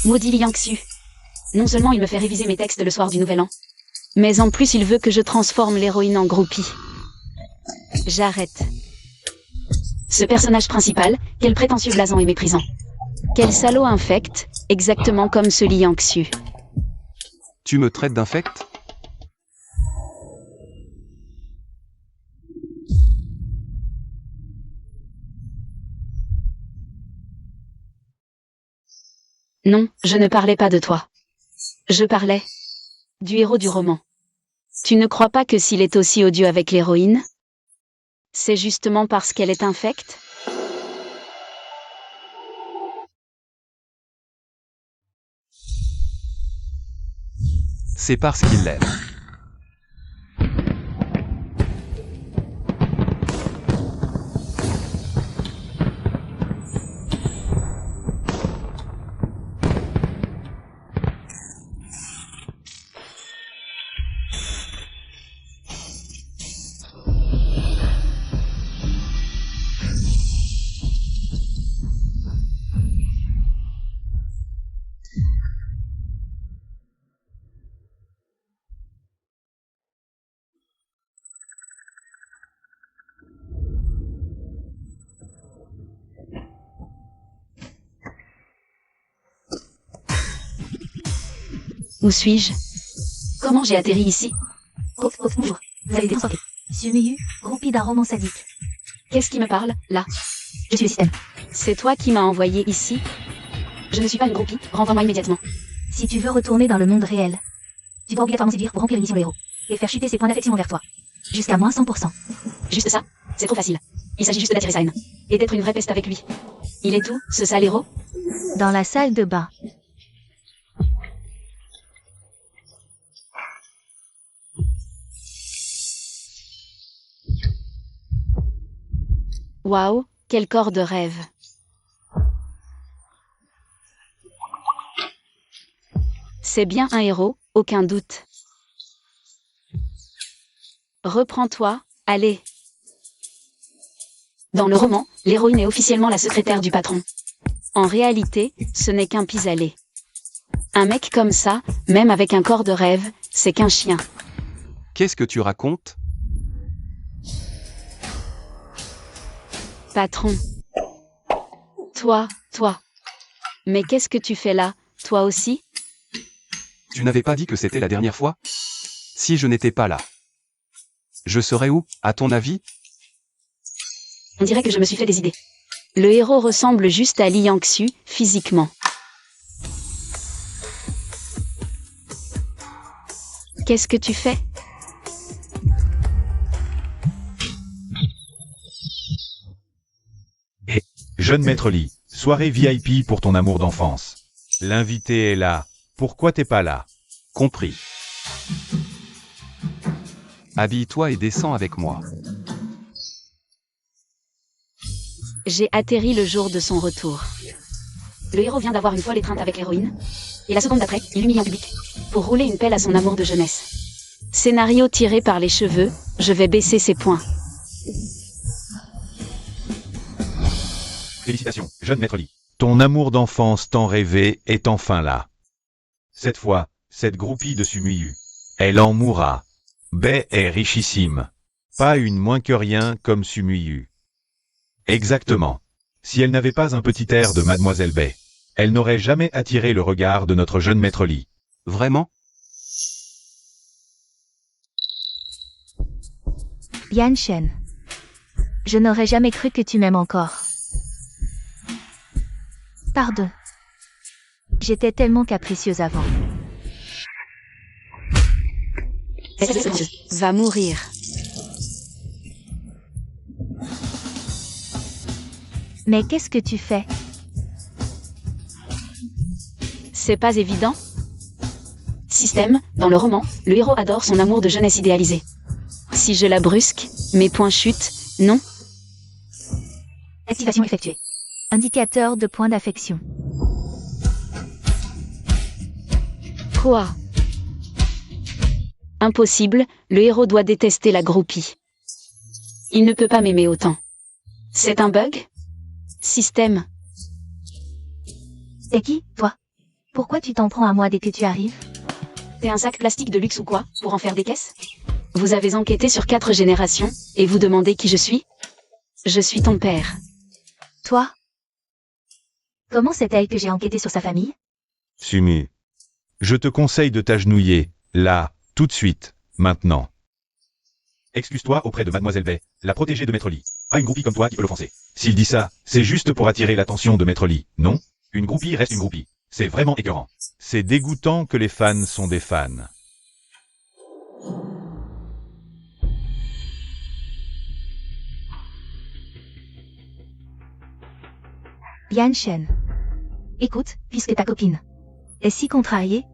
Maudit Liang Xu. Non seulement il me fait réviser mes textes le soir du Nouvel An, mais en plus il veut que je transforme l'héroïne en groupie. J'arrête. Ce personnage principal, quel prétentieux blason et méprisant. Quel salaud infect, exactement comme ce Liang Xu. Tu me traites d'infect? Non, je ne parlais pas de toi. Je parlais du héros du roman. Tu ne crois pas que s'il est aussi odieux avec l'héroïne, c'est justement parce qu'elle est infecte? C'est parce qu'il l'aime. Où suis-je? Comment j'ai atterri ici? Bonjour, vous avez été transporté. Sumiyu, groupie d'un roman sadique. Qu'est-ce qui me parle, là? Je suis le système. C'est toi qui m'as envoyé ici? Je ne suis pas une groupie, renvoie-moi immédiatement. Si tu veux retourner dans le monde réel, tu dois obligatoirement séduire pour remplir une mission de héros. Et faire chuter ses points d'affection envers toi. Jusqu'à moins 100%. Juste ça? C'est trop facile. Il s'agit juste d'attirer sa haine. Et d'être une vraie peste avec lui. Il est où, ce sale héros? Dans la salle de bain. Waouh, quel corps de rêve. C'est bien un héros, aucun doute. Reprends-toi, allez. Dans le roman, l'héroïne est officiellement la secrétaire du patron. En réalité, ce n'est qu'un pis-aller. Un mec comme ça, même avec un corps de rêve, c'est qu'un chien. Qu'est-ce que tu racontes? Patron. Toi. Mais qu'est-ce que tu fais là, toi aussi? Tu n'avais pas dit que c'était la dernière fois? Si je n'étais pas là, je serais où, à ton avis? On dirait que je me suis fait des idées. Le héros ressemble juste à Liang Xu, physiquement. Qu'est-ce que tu fais? Jeune maître Lee, soirée VIP pour ton amour d'enfance. L'invité est là. Pourquoi t'es pas là? Compris. Habille-toi et descends avec moi. J'ai atterri le jour de son retour. Le héros vient d'avoir une folle étreinte avec l'héroïne, et la seconde d'après, il l'humilie en public, pour rouler une pelle à son amour de jeunesse. Scénario tiré par les cheveux, je vais baisser ses points. Félicitations, jeune maître Lee. Ton amour d'enfance tant rêvé est enfin là. Cette fois, cette groupie de Sumiyu. Elle en mourra. Bai est richissime. Pas une moins que rien comme Sumiyu. Exactement. Si elle n'avait pas un petit air de Mademoiselle Bai, elle n'aurait jamais attiré le regard de notre jeune maître Lee. Vraiment? Yan Shen. Je n'aurais jamais cru que tu m'aimes encore. Pardon. J'étais tellement capricieuse avant. Va mourir. Mais qu'est-ce que tu fais? C'est pas évident? Système, dans le roman, le héros adore son amour de jeunesse idéalisé. Si je la brusque, mes points chutent, non? Activation effectuée. Indicateur de points d'affection. Quoi? Impossible, le héros doit détester la groupie. Il ne peut pas m'aimer autant. C'est un bug? Système. C'est qui, toi? Pourquoi tu t'en prends à moi dès que tu arrives? T'es un sac plastique de luxe ou quoi, pour en faire des caisses? Vous avez enquêté sur 4 générations, et vous demandez qui je suis? Je suis ton père. Toi? Comment sait-elle que j'ai enquêté sur sa famille? Sumu. Je te conseille de t'agenouiller, là, tout de suite, maintenant. Excuse-toi auprès de Mademoiselle Bay, la protégée de Maître Lee. Pas une groupie comme toi qui peut l'offenser. S'il dit ça, c'est juste pour attirer l'attention de Maître Lee, non? Une groupie reste une groupie. C'est vraiment écœurant. C'est dégoûtant que les fans sont des fans. Yan Shen. Écoute, puisque ta copine est si contrariée,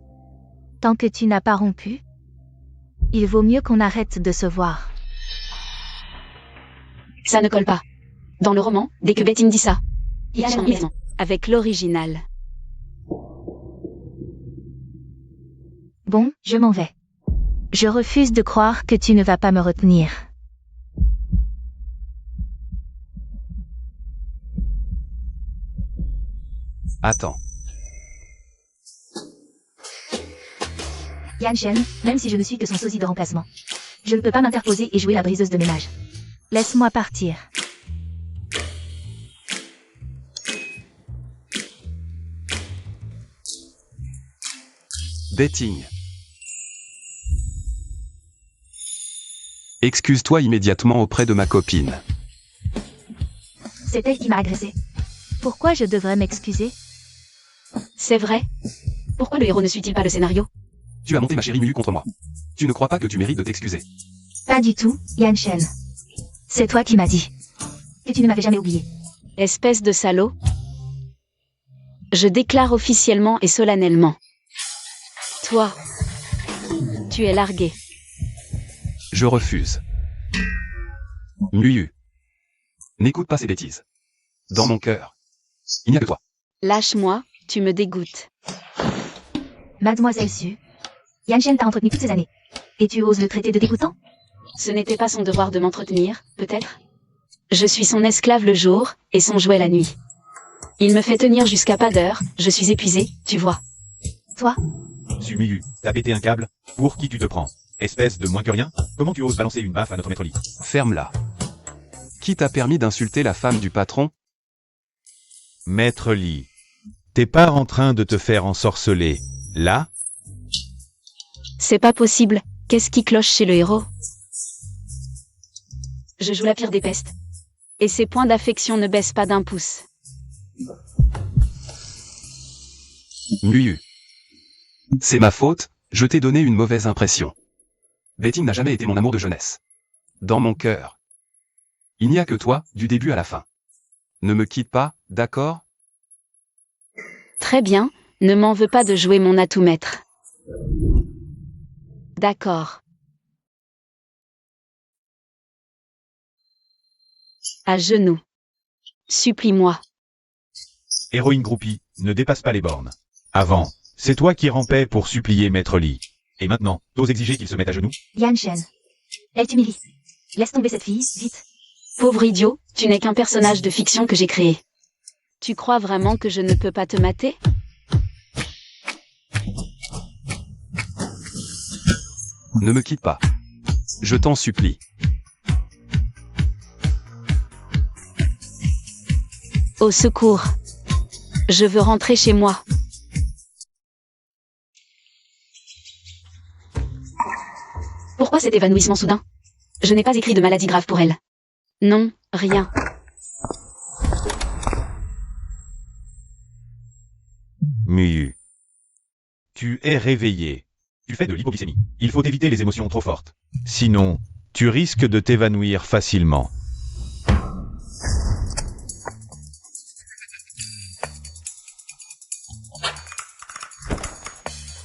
tant que tu n'as pas rompu, il vaut mieux qu'on arrête de se voir. Ça ne colle pas. Dans le roman, dès que Betty me dit ça, il y a un raison. Avec l'original. Bon, je m'en vais. Je refuse de croire que tu ne vas pas me retenir. Attends. Yan Shen, même si je ne suis que son sosie de remplacement, je ne peux pas m'interposer et jouer la briseuse de ménage. Laisse-moi partir. Betting. Excuse-toi immédiatement auprès de ma copine. C'est elle qui m'a agressé. Pourquoi je devrais m'excuser? C'est vrai? Pourquoi le héros ne suit-il pas le scénario? Tu as monté ma chérie Mulu contre moi. Tu ne crois pas que tu mérites de t'excuser? Pas du tout, Yan Shen. C'est toi qui m'as dit que tu ne m'avais jamais oublié. Espèce de salaud. Je déclare officiellement et solennellement. Toi, tu es largué. Je refuse. Muyu. N'écoute pas ces bêtises. Dans mon cœur, il n'y a que toi. Lâche-moi, tu me dégoûtes. Mademoiselle Su, Yan Shen t'a entretenu toutes ces années. Et tu oses le traiter de dégoûtant? Ce n'était pas son devoir de m'entretenir, peut-être? Je suis son esclave le jour, et son jouet la nuit. Il me fait tenir jusqu'à pas d'heure, je suis épuisé, tu vois. Toi? Sumiyu, t'as pété un câble? Pour qui tu te prends? Espèce de moins que rien? Comment tu oses balancer une baffe à notre Maître Lee? Ferme-la. Qui t'a permis d'insulter la femme du patron? Maître Lee, t'es pas en train de te faire ensorceler, là? C'est pas possible, qu'est-ce qui cloche chez le héros? Je joue la pire des pestes. Et ses points d'affection ne baissent pas d'un pouce. Muyu. C'est ma faute, je t'ai donné une mauvaise impression. Betty n'a jamais été mon amour de jeunesse. Dans mon cœur. Il n'y a que toi, du début à la fin. Ne me quitte pas, d'accord? Très bien, ne m'en veux pas de jouer mon atout maître. D'accord. À genoux. Supplie-moi. Héroïne groupie, ne dépasse pas les bornes. Avant, c'est toi qui rampais pour supplier Maître Lee. Et maintenant, t'oses exiger qu'il se mette à genoux? Yan Shen. Elle t'humilie. Laisse tomber cette fille, vite. Pauvre idiot, tu n'es qu'un personnage de fiction que j'ai créé. Tu crois vraiment que je ne peux pas te mater? Ne me quitte pas. Je t'en supplie. Au secours. Je veux rentrer chez moi. Pourquoi cet évanouissement soudain? Je n'ai pas écrit de maladie grave pour elle. Non, rien. Muyu. Tu es réveillé. Tu fais de l'hypoglycémie. Il faut éviter les émotions trop fortes. Sinon, tu risques de t'évanouir facilement.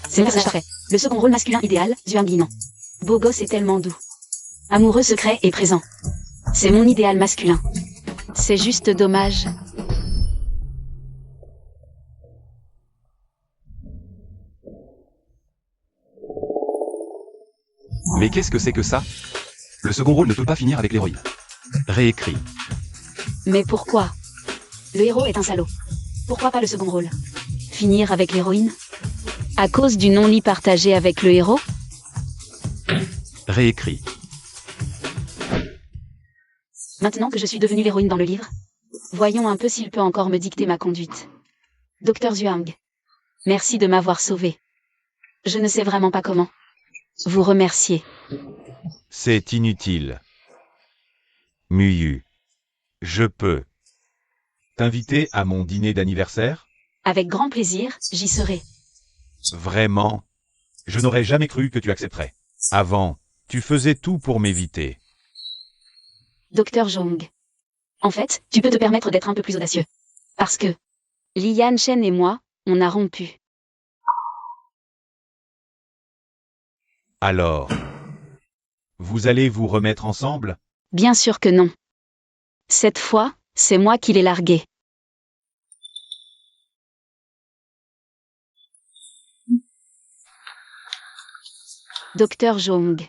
C'est le personnage parfait. Le second rôle masculin idéal, Zhuang Guinan. Beau gosse et tellement doux. Amoureux secret et présent. C'est mon idéal masculin. C'est juste dommage. Mais qu'est-ce que c'est que ça? Le second rôle ne peut pas finir avec l'héroïne. Réécrit. Mais pourquoi? Le héros est un salaud. Pourquoi pas le second rôle? Finir avec l'héroïne? À cause du non-lit partagé avec le héros? Réécrit. Maintenant que je suis devenue l'héroïne dans le livre, voyons un peu s'il peut encore me dicter ma conduite. Docteur Zhuang, merci de m'avoir sauvée. Je ne sais vraiment pas comment vous remercier. C'est inutile. Muyu. Je peux t'inviter à mon dîner d'anniversaire? Avec grand plaisir, j'y serai. Vraiment? Je n'aurais jamais cru que tu accepterais. Avant, tu faisais tout pour m'éviter. Docteur Zhuang. En fait, tu peux te permettre d'être un peu plus audacieux. Parce que Li Yanshen et moi, on a rompu. Alors, vous allez vous remettre ensemble? Bien sûr que non. Cette fois, c'est moi qui l'ai largué. Docteur Zhuang.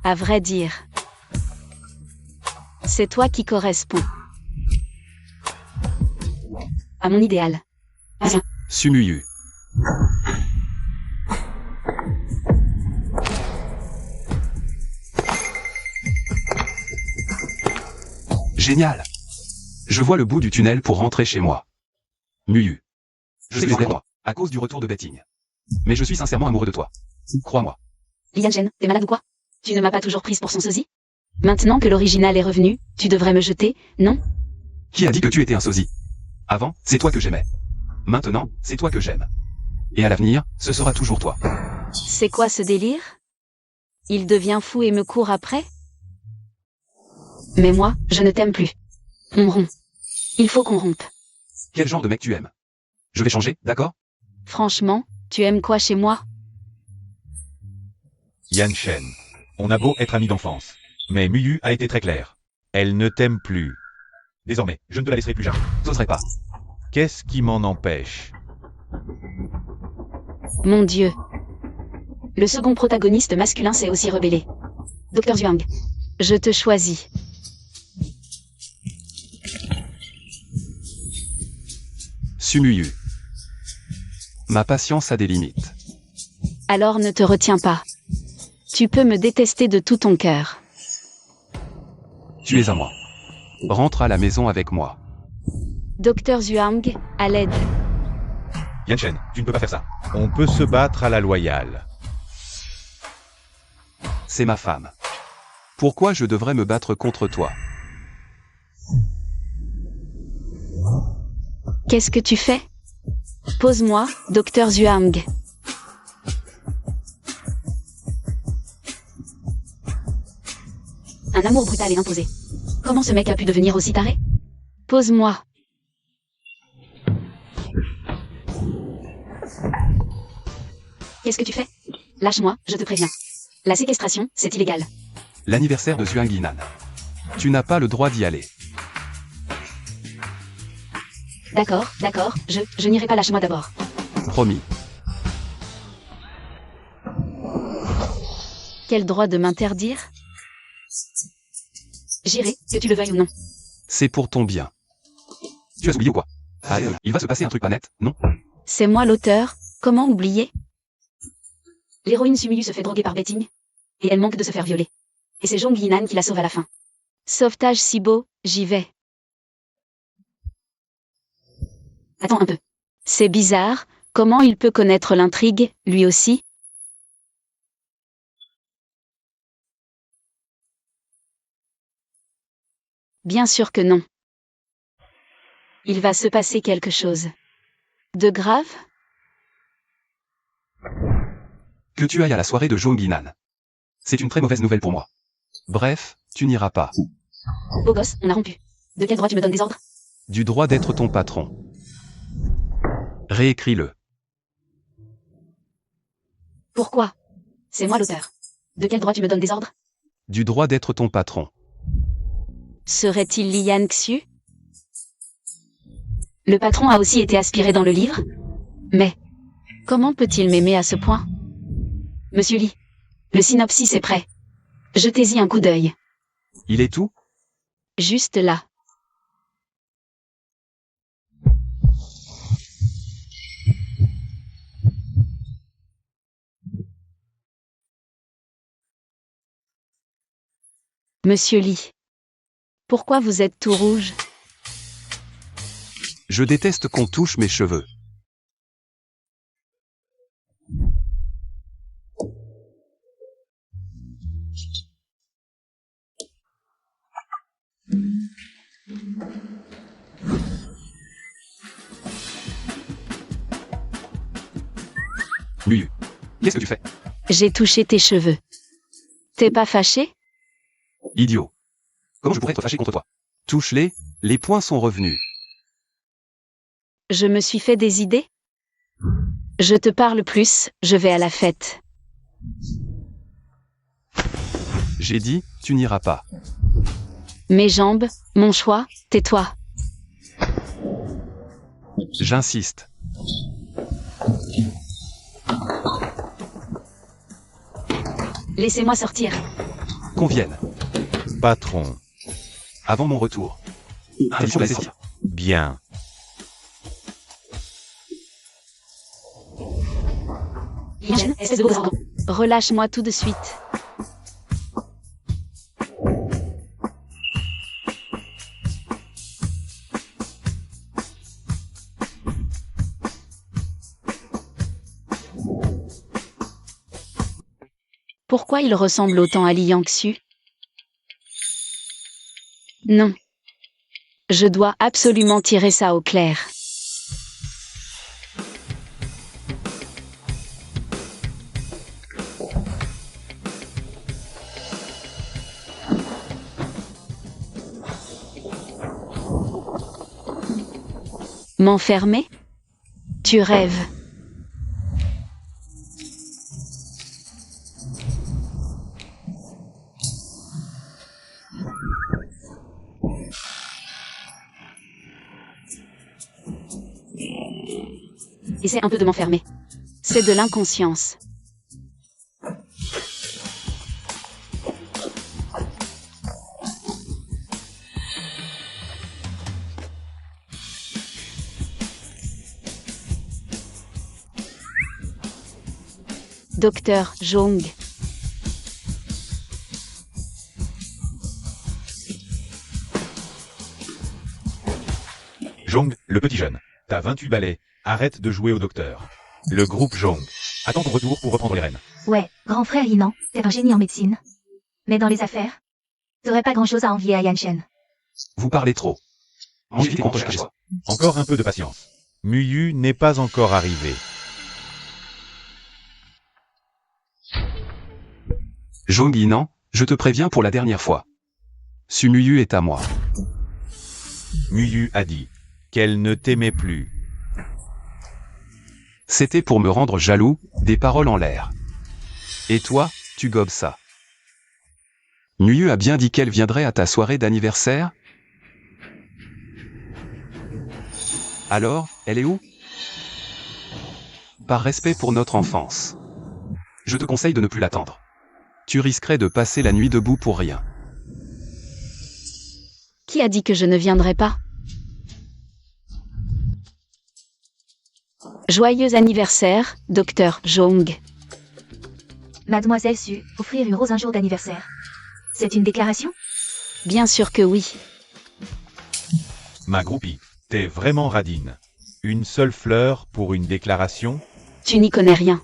À vrai dire, c'est toi qui corresponds à mon idéal. Sumuyu. Génial. Je vois le bout du tunnel pour rentrer chez moi. Muyu. Je sais que c'est moi, à cause du retour de Betting. Mais je suis sincèrement amoureux de toi. Crois-moi. Li Yanshen, t'es malade ou quoi? Tu ne m'as pas toujours prise pour son sosie? Maintenant que l'original est revenu, tu devrais me jeter, non? Qui a dit que tu étais un sosie? Avant, c'est toi que j'aimais. Maintenant, c'est toi que j'aime. Et à l'avenir, ce sera toujours toi. C'est quoi ce délire? Il devient fou et me court après? Mais moi, je ne t'aime plus. On rompt. Il faut qu'on rompe. Quel genre de mec tu aimes? Je vais changer, d'accord? Franchement, tu aimes quoi chez moi? Yanshen. On a beau être amis d'enfance. Mais Muyu a été très claire. Elle ne t'aime plus. Désormais, je ne te la laisserai plus jamais. T'oserais pas. Qu'est-ce qui m'en empêche? Mon Dieu. Le second protagoniste masculin s'est aussi rebellé. Docteur Zhuang. Je te choisis. Sumuyu. Ma patience a des limites. Alors ne te retiens pas. Tu peux me détester de tout ton cœur. Tu es à moi. Rentre à la maison avec moi. Docteur Zhuang, à l'aide. Yanshen, tu ne peux pas faire ça. On peut se battre à la loyale. C'est ma femme. Pourquoi je devrais me battre contre toi? Qu'est-ce que tu fais? Pose-moi, Docteur Zhuang. Un amour brutal et imposé. Comment ce mec a pu devenir aussi taré? Pose-moi. Qu'est-ce que tu fais? Lâche-moi, je te préviens. La séquestration, c'est illégal. L'anniversaire de Zhuang Yinan. Tu n'as pas le droit d'y aller. D'accord, je n'irai pas, lâche-moi d'abord. Promis. Quel droit de m'interdire? J'irai, que tu le veuilles ou non. C'est pour ton bien. Tu as oublié ou quoi? Ah, il va se passer un truc pas net, non? C'est moi l'auteur, comment oublier? L'héroïne Sumuyu se fait droguer par Betting. Et elle manque de se faire violer. Et c'est Zhuang Yinan qui la sauve à la fin. Sauvetage si beau, j'y vais. Attends un peu. C'est bizarre, comment il peut connaître l'intrigue, lui aussi? Bien sûr que non. Il va se passer quelque chose. De grave? Que tu ailles à la soirée de Zhuang Yinan. C'est une très mauvaise nouvelle pour moi. Bref, tu n'iras pas. Beau gosse, on a rompu. De quel droit tu me donnes des ordres? Du droit d'être ton patron. Réécris-le. Pourquoi? C'est moi l'auteur. De quel droit tu me donnes des ordres? Du droit d'être ton patron. Serait-il Li Yanxu? Le patron a aussi été aspiré dans le livre? Mais, comment peut-il m'aimer à ce point? Monsieur Li, le synopsis est prêt. Jetez-y un coup d'œil. Il est tout? Juste là. Monsieur Lee. Pourquoi vous êtes tout rouge? Je déteste qu'on touche mes cheveux. Muyu. Qu'est-ce que tu fais? J'ai touché tes cheveux. T'es pas fâché? Idiot. Comment je pourrais être fâché contre toi? Touche-les, les points sont revenus. Je me suis fait des idées? Je te parle plus, je vais à la fête. J'ai dit, tu n'iras pas. Mes jambes, mon choix, tais-toi. J'insiste. Laissez-moi sortir. Qu'on vienne. Patron. Avant mon retour. Interdiction de laisser sortir. Bien. Yen, espèce de gros ardent. Relâche-moi tout de suite. Pourquoi il ressemble autant à Li Yangxu? Non. Je dois absolument tirer ça au clair. M'enfermer? Tu rêves. Essaie un peu de m'enfermer. C'est de l'inconscience. Docteur Zhong. Jong, le petit jeune. T'as 28 balais. Arrête de jouer au docteur. Le groupe Jong. Attends ton retour pour reprendre les rênes. Ouais, grand frère Yinan, t'es un génie en médecine. Mais dans les affaires, t'aurais pas grand-chose à envier à Yanshen. Vous parlez trop. Mangez vite contre chaque fois. Encore un peu de patience. Muyu n'est pas encore arrivé. Zhong Yinan, je te préviens pour la dernière fois. Sumuyu est à moi. Muyu a dit qu'elle ne t'aimait plus. C'était pour me rendre jaloux, des paroles en l'air. Et toi, tu gobes ça. Muyu a bien dit qu'elle viendrait à ta soirée d'anniversaire? Alors, elle est où? Par respect pour notre enfance. Je te conseille de ne plus l'attendre. Tu risquerais de passer la nuit debout pour rien. Qui a dit que je ne viendrai pas? Joyeux anniversaire, docteur Zhong. Mademoiselle Su, offrir une rose un jour d'anniversaire. C'est une déclaration? Bien sûr que oui. Ma groupie, t'es vraiment radine. Une seule fleur pour une déclaration? Tu n'y connais rien.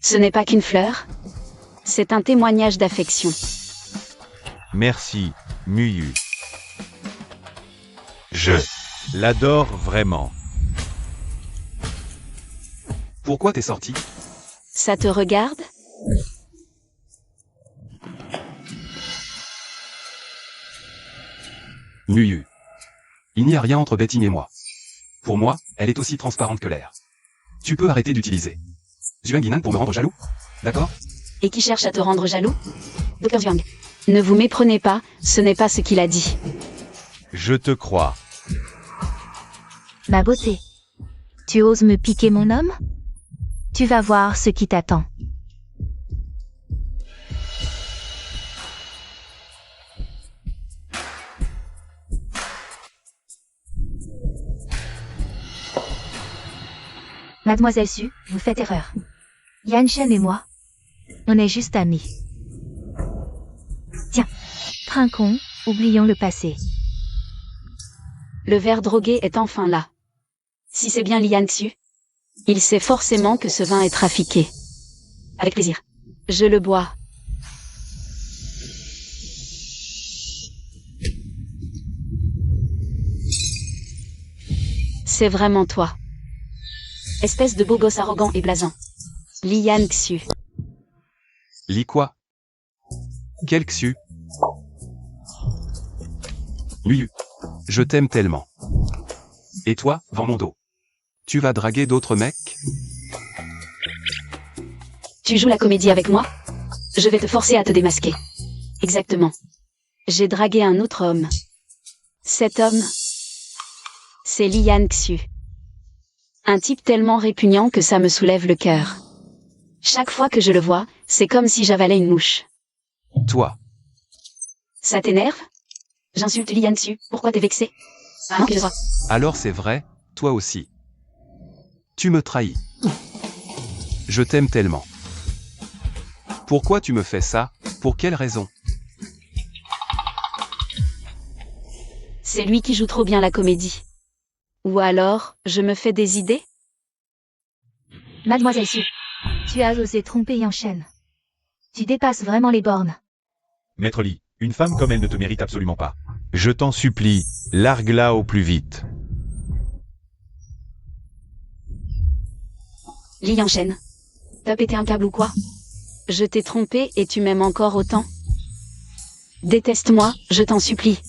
Ce n'est pas qu'une fleur. C'est un témoignage d'affection. Merci, Muyu. Je l'adore vraiment. Pourquoi t'es sorti? Ça te regarde? Muyu. Il n'y a rien entre Betting et moi. Pour moi, elle est aussi transparente que l'air. Tu peux arrêter d'utiliser Zhuang Yinan pour me rendre jaloux? D'accord? Et qui cherche à te rendre jaloux? Docteur Zhuang. Ne vous méprenez pas, ce n'est pas ce qu'il a dit. Je te crois. Ma beauté. Tu oses me piquer mon homme? Tu vas voir ce qui t'attend. Mademoiselle Su, vous faites erreur. Yanshen et moi, on est juste amis. Tiens, Trinquons, oublions le passé. Le verre drogué est enfin là. Si c'est bien Lian Xu, il sait forcément que ce vin est trafiqué. Avec plaisir. Je le bois. C'est vraiment toi. Espèce de beau gosse arrogant et blasant. Lian Xu. Lis quoi? Quel Xu? Lui. Je t'aime tellement. Et toi, vends mon dos. Tu vas draguer d'autres mecs? Tu joues la comédie avec moi? Je vais te forcer à te démasquer. Exactement. J'ai dragué un autre homme. Cet homme, c'est Lian Xu. Un type tellement répugnant que ça me soulève le cœur. Chaque fois que je le vois, c'est comme si j'avalais une mouche. Toi. Ça t'énerve? J'insulte Lian Xu, pourquoi t'es vexé? Ah non, que je sois. Alors c'est vrai, toi aussi. Tu me trahis. Je t'aime tellement. Pourquoi tu me fais ça? Pour quelle raison? C'est lui qui joue trop bien la comédie. Ou alors, je me fais des idées? Mademoiselle Su, tu as osé tromper Yanchen. Tu dépasses vraiment les bornes. Maître Li, une femme comme elle ne te mérite absolument pas. Je t'en supplie, largue-la au plus vite. Li Yanchen. T'as pété un câble ou quoi? Je t'ai trompé et tu m'aimes encore autant? Déteste-moi, je t'en supplie.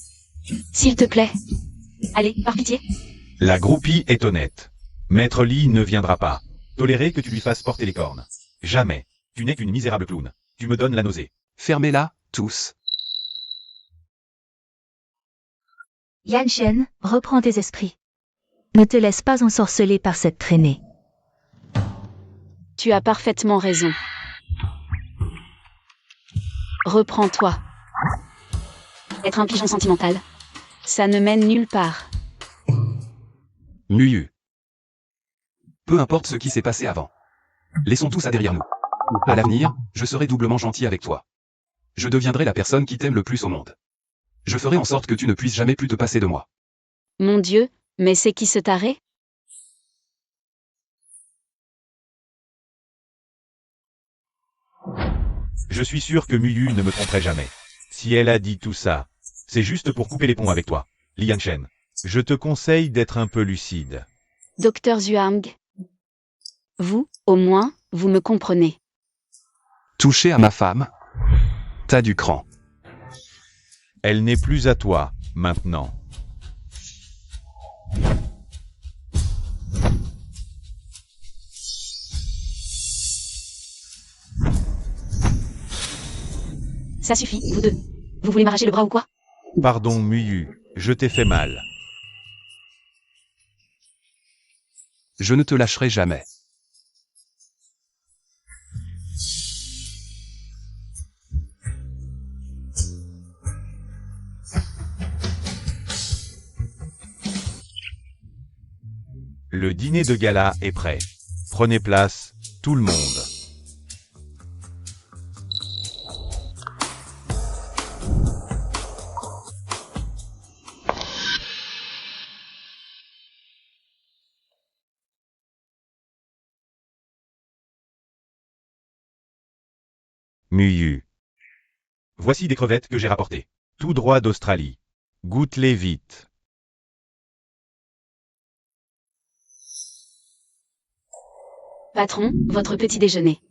S'il te plaît. Allez, par pitié. La groupie est honnête. Maître Li ne viendra pas. Tolérer que tu lui fasses porter les cornes. Jamais. Tu n'es qu'une misérable clown. Tu me donnes la nausée. Fermez-la, tous. Yanchen, reprends tes esprits. Ne te laisse pas ensorceler par cette traînée. Tu as parfaitement raison. Reprends-toi. Être un pigeon sentimental, ça ne mène nulle part. Muyu. Peu importe ce qui s'est passé avant. Laissons tout ça derrière nous. À l'avenir, je serai doublement gentil avec toi. Je deviendrai la personne qui t'aime le plus au monde. Je ferai en sorte que tu ne puisses jamais plus te passer de moi. Mon Dieu, mais c'est qui ce taré? Je suis sûr que Muyu ne me tromperait jamais. Si elle a dit tout ça, c'est juste pour couper les ponts avec toi. Lian Chen, je te conseille d'être un peu lucide. Docteur Zhuang. Vous, au moins, vous me comprenez. Toucher à ma femme? T'as du cran. Elle n'est plus à toi, maintenant. Ça suffit, vous deux. Vous voulez m'arracher le bras ou quoi? Pardon Muyu, je t'ai fait mal. Je ne te lâcherai jamais. Le dîner de gala est prêt. Prenez place, tout le monde. Muyu. Voici des crevettes que j'ai rapportées. Tout droit d'Australie. Goûte-les vite. Patron, votre petit déjeuner.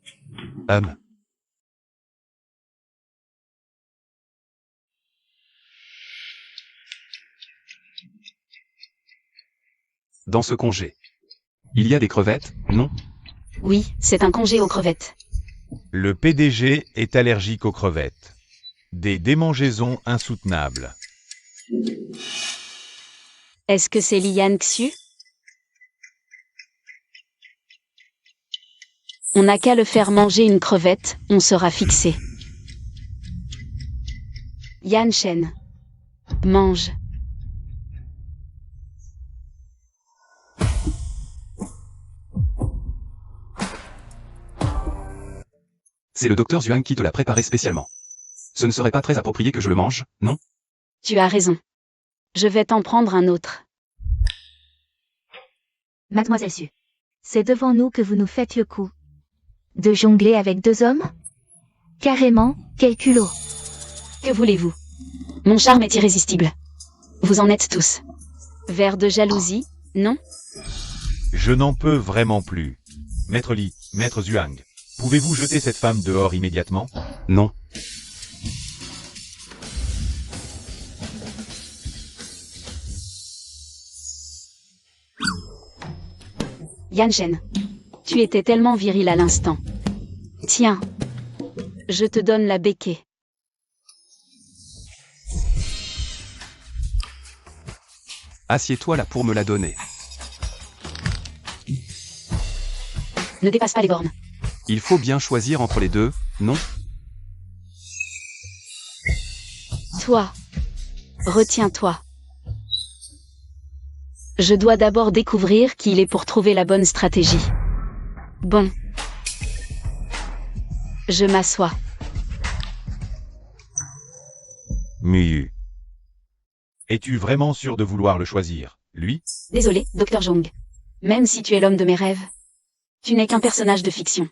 Dans ce congé. Il y a des crevettes, non? Oui, c'est un congé aux crevettes. Le PDG est allergique aux crevettes. Des démangeaisons insoutenables. Est-ce que c'est Lian Xu? On n'a qu'à le faire manger une crevette, on sera fixé. Yan Shen. Mange. C'est le docteur Zhuang qui te l'a préparé spécialement. Ce ne serait pas très approprié que je le mange, non? Tu as raison. Je vais t'en prendre un autre. Mademoiselle Su. C'est devant nous que vous nous faites le coup. De jongler avec 2 hommes? Carrément, quel culot. Que voulez-vous? Mon charme est irrésistible. Vous en êtes tous. Vers de jalousie, non? Je n'en peux vraiment plus. Maître Li, Maître Zhuang, pouvez-vous jeter cette femme dehors immédiatement? Non. Yanshen. Tu étais tellement viril à l'instant. Tiens. Je te donne la béquée. Assieds-toi là pour me la donner. Ne dépasse pas les bornes. Il faut bien choisir entre les deux, non? Toi. Retiens-toi. Je dois d'abord découvrir qui il est pour trouver la bonne stratégie. Bon. Je m'assois. Miyu. Es-tu vraiment sûr de vouloir le choisir, lui? Désolé, Dr. Jong. Même si tu es l'homme de mes rêves, tu n'es qu'un personnage de fiction.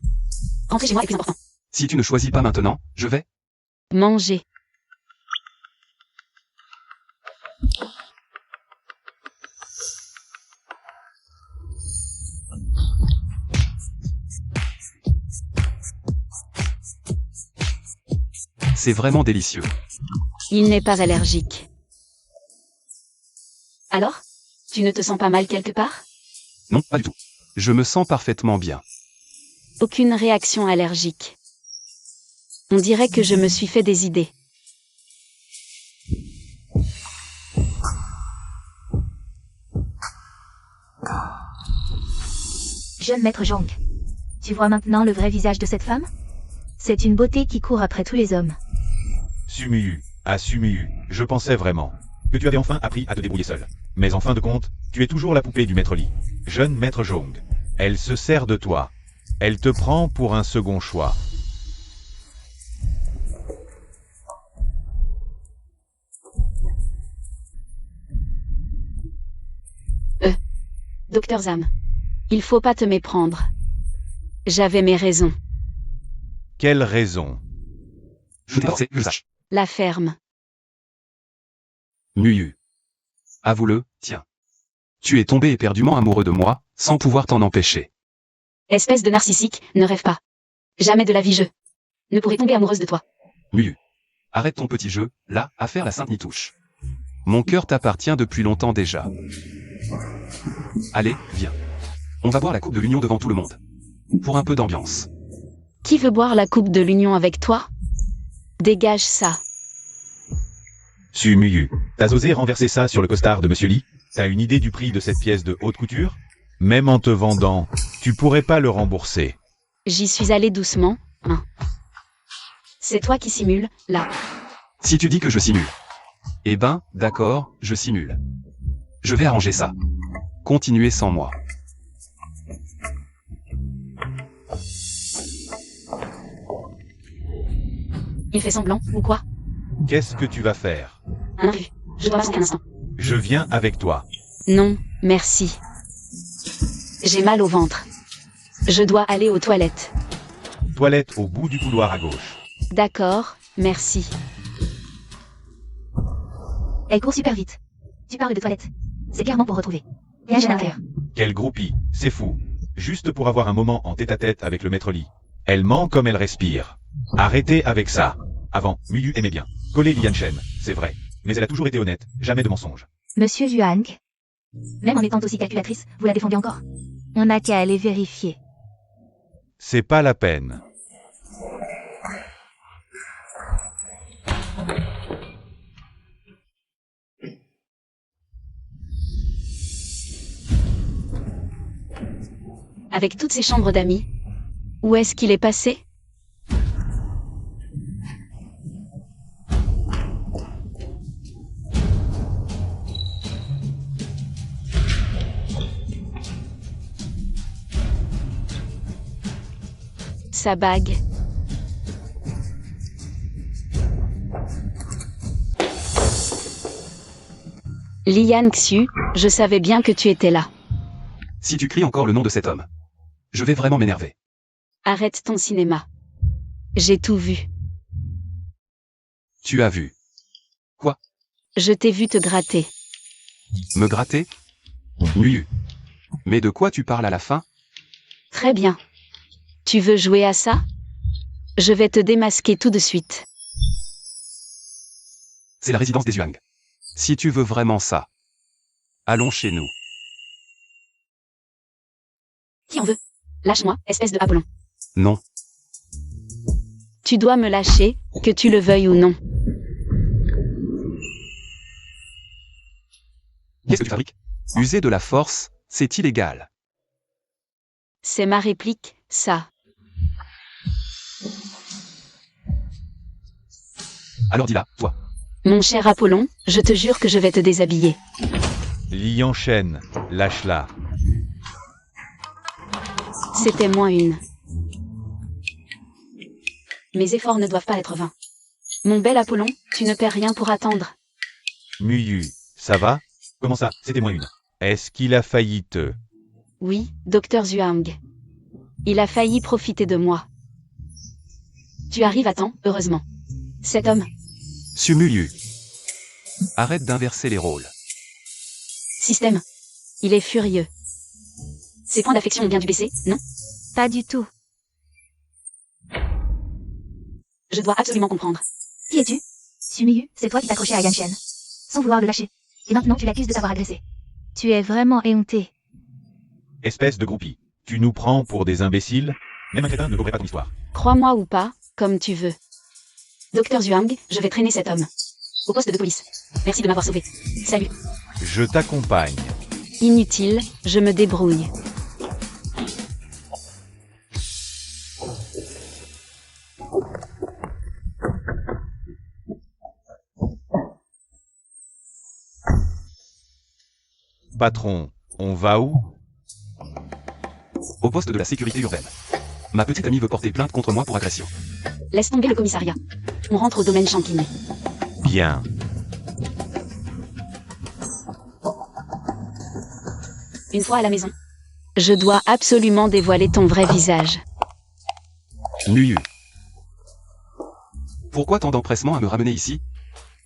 Rentrer chez moi est plus important. Si tu ne choisis pas maintenant, je vais. Manger. C'est vraiment délicieux. Il n'est pas allergique. Alors? Tu ne te sens pas mal quelque part? Non, pas du tout. Je me sens parfaitement bien. Aucune réaction allergique. On dirait que je me suis fait des idées. Jeune maître Jong. Tu vois maintenant le vrai visage de cette femme? C'est une beauté qui court après tous les hommes. Sumuyu, ah Sumuyu, je pensais vraiment que tu avais enfin appris à te débrouiller seul. Mais en fin de compte, tu es toujours la poupée du maître Li. Jeune maître Jong. Elle se sert de toi. Elle te prend pour un second choix. Docteur Zam. Il faut pas te méprendre. J'avais mes raisons. Quelle raison? Je t'ai forcé, que je sache. La ferme. Muyu. Avoue-le, tiens. Tu es tombé éperdument amoureux de moi, sans pouvoir t'en empêcher. Espèce de narcissique, ne rêve pas. Jamais de la vie je ne pourrais tomber amoureuse de toi. Muyu. Arrête ton petit jeu, là, à faire la sainte nitouche. Mon cœur t'appartient depuis longtemps déjà. Allez, viens. On va boire la coupe de l'union devant tout le monde. Pour un peu d'ambiance. Qui veut boire la coupe de l'union avec toi? Dégage ça. Sumuyu, t'as osé renverser ça sur le costard de Monsieur Li? T'as une idée du prix de cette pièce de haute couture? Même en te vendant, tu pourrais pas le rembourser. J'y suis allé doucement, hein. C'est toi qui simules, là. Si tu dis que je simule. Eh ben, d'accord, je simule. Je vais arranger ça. Continuez sans moi. Il fait semblant, ou quoi? Qu'est-ce que tu vas faire? Un vu. Je dois passer un instant. Je viens avec toi. Non, merci. J'ai mal au ventre. Je dois aller aux toilettes. Toilette au bout du couloir à gauche. D'accord, merci. Elle court super vite. Tu parles de toilette. C'est clairement pour retrouver. Bien, j'ai l'intérieur. Quelle groupie, c'est fou. Juste pour avoir un moment en tête-à-tête avec le maître Li. Elle ment comme elle respire. Arrêtez avec ça. Avant, Muyu aimait bien. Coller Lianshen, c'est vrai. Mais elle a toujours été honnête, jamais de mensonge. Monsieur Zhuang. Même en étant aussi calculatrice, vous la défendez encore? On n'a qu'à aller vérifier. C'est pas la peine. Avec toutes ces chambres d'amis, où est-ce qu'il est passé? Sa bague. Lian Xu, je savais bien que tu étais là. Si tu cries encore le nom de cet homme, je vais vraiment m'énerver. Arrête ton cinéma. J'ai tout vu. Tu as vu. Je t'ai vu te gratter. Me gratter? Nuyu. Mais de quoi tu parles à la fin? Très bien. Tu veux jouer à ça? Je vais te démasquer tout de suite. C'est la résidence des Yuang. Si tu veux vraiment ça, allons chez nous. Qui en veut? Lâche-moi, espèce de Apollon. Non. Tu dois me lâcher, que tu le veuilles ou non. Qu'est-ce que tu fabriques? User de la force, c'est illégal. C'est ma réplique, ça. Alors dis-la, toi. Mon cher Apollon, je te jure que je vais te déshabiller. Lian Shen, lâche-la. C'était moins une. Mes efforts ne doivent pas être vains. Mon bel Apollon, tu ne perds rien pour attendre. Muyu, ça va? Comment ça? C'était moins une. Est-ce qu'il a failli te... Oui, docteur Zhuang. Il a failli profiter de moi. Tu arrives à temps, heureusement. Cet homme, Sumuliu. Arrête d'inverser les rôles. système. Il est furieux. Ses points d'affection ont bien dû baisser, non? Pas du tout. Je dois absolument comprendre. Qui es-tu? Sumiyu, c'est toi qui t'accrochais à Yanshen. Sans vouloir le lâcher. Et maintenant tu l'accuses de t'avoir agressé. Tu es vraiment éhonté. Espèce de groupie. Tu nous prends pour des imbéciles? Même un crétin ne comprend pas ton histoire. Crois-moi ou pas, comme tu veux. Docteur Zhuang, je vais traîner cet homme. Au poste de police. Merci de m'avoir sauvé. Salut. Je t'accompagne. Inutile, je me débrouille. Patron, on va où? Au poste de la sécurité urbaine. Ma petite amie veut porter plainte contre moi pour agression. Laisse tomber le commissariat. On rentre au domaine Champigny. Bien. Une fois à la maison. Je dois absolument dévoiler ton vrai visage. Nuyu. Pourquoi tant d'empressement à me ramener ici?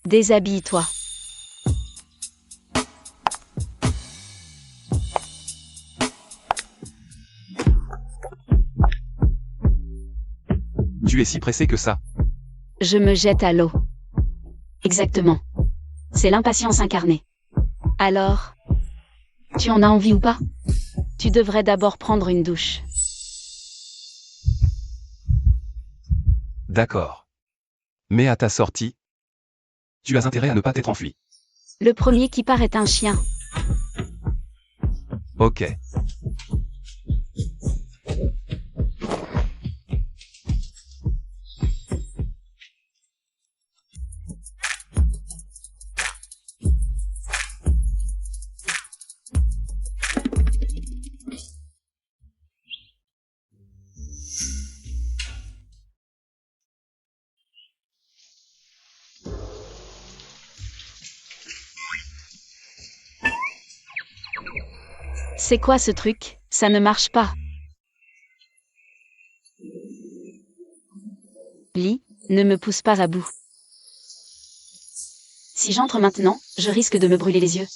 Déshabille-toi. Tu es si pressé que ça. Je me jette à l'eau. Exactement. C'est l'impatience incarnée. Alors, tu en as envie ou pas? Tu devrais d'abord prendre une douche. D'accord. Mais à ta sortie, tu as intérêt à ne pas t'être enfui. Le premier qui part est un chien. Ok. C'est quoi ce truc? Ça ne marche pas. Lee, ne me pousse pas à bout. Si j'entre maintenant, je risque de me brûler les yeux.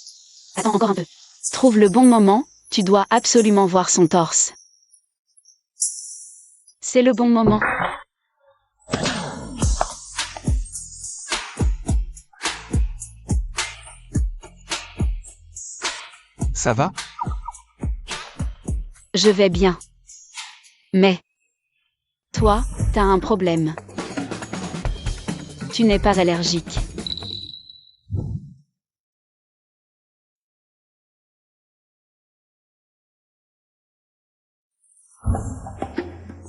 Attends encore un peu. Trouve le bon moment, tu dois absolument voir son torse. C'est le bon moment. Ça va? Je vais bien. Mais, toi, t'as un problème. Tu n'es pas allergique.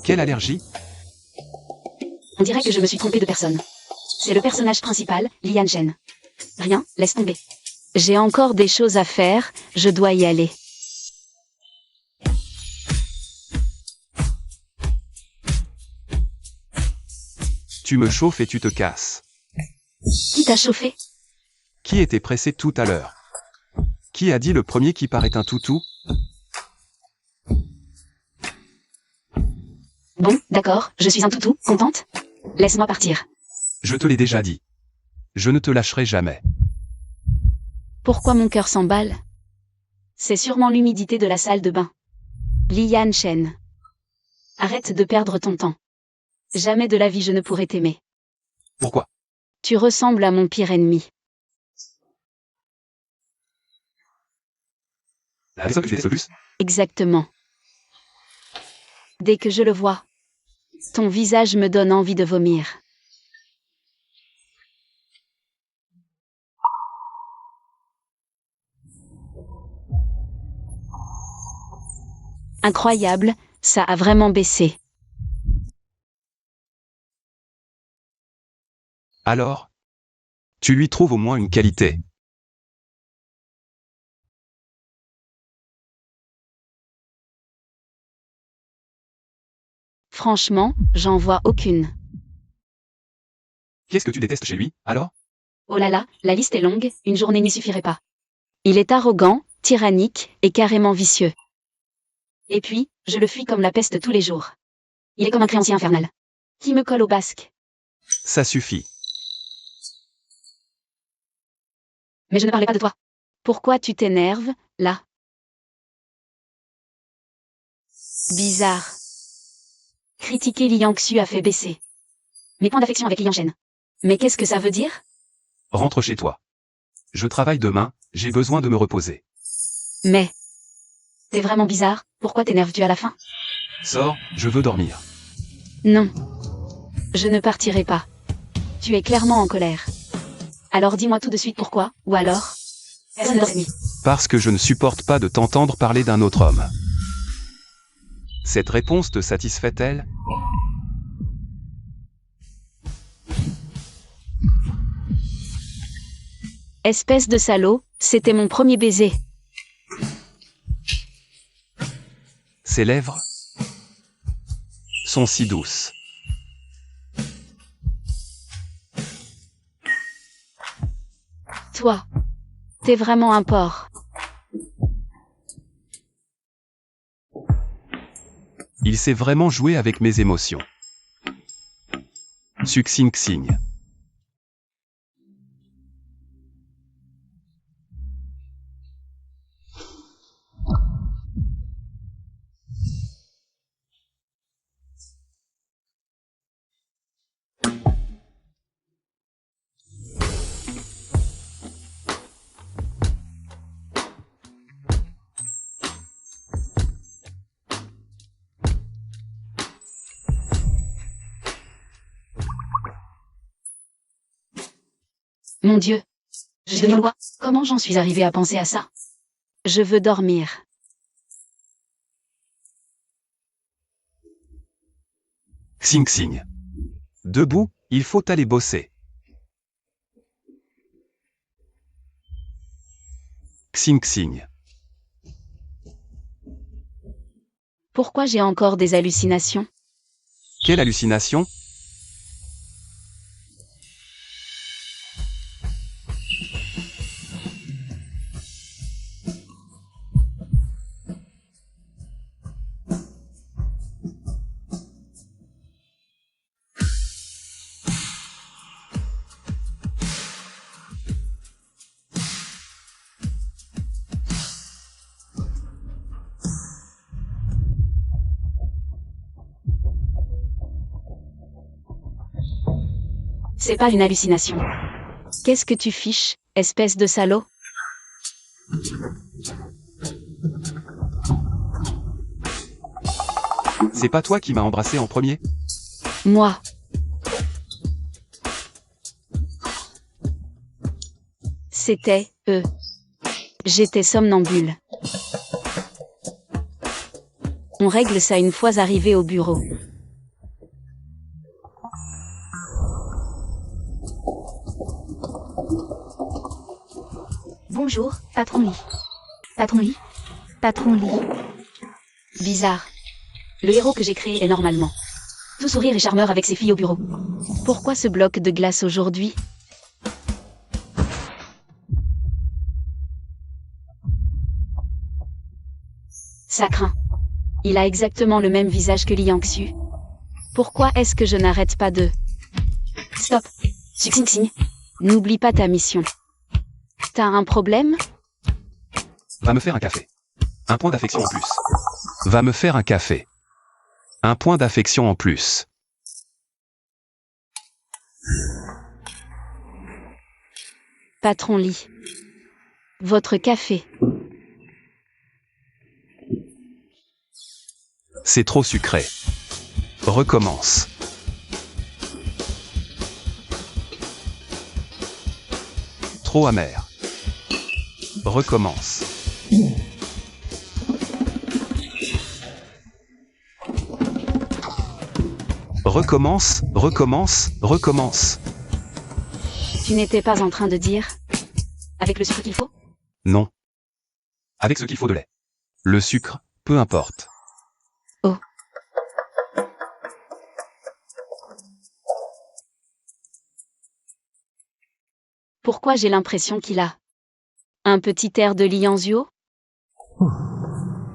Quelle allergie? On dirait que je me suis trompée de personne. C'est le personnage principal, Lian Shen. Rien, laisse tomber. J'ai encore des choses à faire, je dois y aller. Tu me chauffes et tu te casses. Qui t'a chauffé? Qui était pressé tout à l'heure? Qui a dit le premier qui paraît un toutou? Bon, d'accord, je suis un toutou, contente? Laisse-moi partir. Je te l'ai déjà dit. Je ne te lâcherai jamais. Pourquoi mon cœur s'emballe? C'est sûrement l'humidité de la salle de bain. Lian Shen. Arrête de perdre ton temps. Jamais de la vie je ne pourrai t'aimer. Pourquoi? Tu ressembles à mon pire ennemi. La personne que tu détestes le plus? Exactement. Dès que je le vois, ton visage me donne envie de vomir. Incroyable, ça a vraiment baissé. Alors? Tu lui trouves au moins une qualité. Franchement, j'en vois aucune. Qu'est-ce que tu détestes chez lui, alors? Oh là là, la liste est longue, une journée n'y suffirait pas. Il est arrogant, tyrannique et carrément vicieux. Et puis, je le fuis comme la peste tous les jours. Il est comme un créancier infernal. Qui me colle au basque. Ça suffit. Mais je ne parlais pas de toi. Pourquoi tu t'énerves, là? Bizarre. Critiquer Li Yangxu a fait baisser mes points d'affection avec Lian Shen. Mais qu'est-ce que ça veut dire? Rentre chez toi. Je travaille demain, j'ai besoin de me reposer. Mais... T'es vraiment bizarre, pourquoi t'énerves-tu à la fin? Sors, je veux dormir. Non. Je ne partirai pas. Tu es clairement en colère. Alors dis-moi tout de suite pourquoi, ou alors... Personne ne dort cette nuit. Parce que je ne supporte pas de t'entendre parler d'un autre homme. Cette réponse te satisfait-elle? Espèce de salaud, c'était mon premier baiser. Ses lèvres sont si douces. Toi, t'es vraiment un porc. Il sait vraiment jouer avec mes émotions. Suxing Xing. Mon Dieu. Je deviens quoi? Comment j'en suis arrivée à penser à ça? Je veux dormir. Xing Xing. Debout, il faut aller bosser. Xing Xing. Pourquoi j'ai encore des hallucinations? Quelle hallucination? C'est pas une hallucination. Qu'est-ce que tu fiches, espèce de salaud? C'est pas toi qui m'as embrassé en premier? Moi. C'était eux. J'étais somnambule. On règle ça une fois arrivé au bureau. Bonjour, patron Lee. Patron Lee. Patron Lee. Bizarre. Le héros que j'ai créé est normalement tout sourire et charmeur avec ses filles au bureau. Pourquoi ce bloc de glace aujourd'hui? Ça craint. Il a exactement le même visage que Li Yangxu. Pourquoi est-ce que je n'arrête pas de... Stop. Suxing. N'oublie pas ta mission. T'as un problème? Va me faire un café. Un point d'affection en plus. Va me faire un café. Un point d'affection en plus. Patron Li. Votre café. C'est trop sucré. Recommence. Trop amer. Recommence. Recommence. Tu n'étais pas en train de dire... Avec le sucre qu'il faut? Non. Avec ce qu'il faut de lait. Le sucre, peu importe. Oh. Pourquoi j'ai l'impression qu'il a... un petit air de Li Yangzhuo?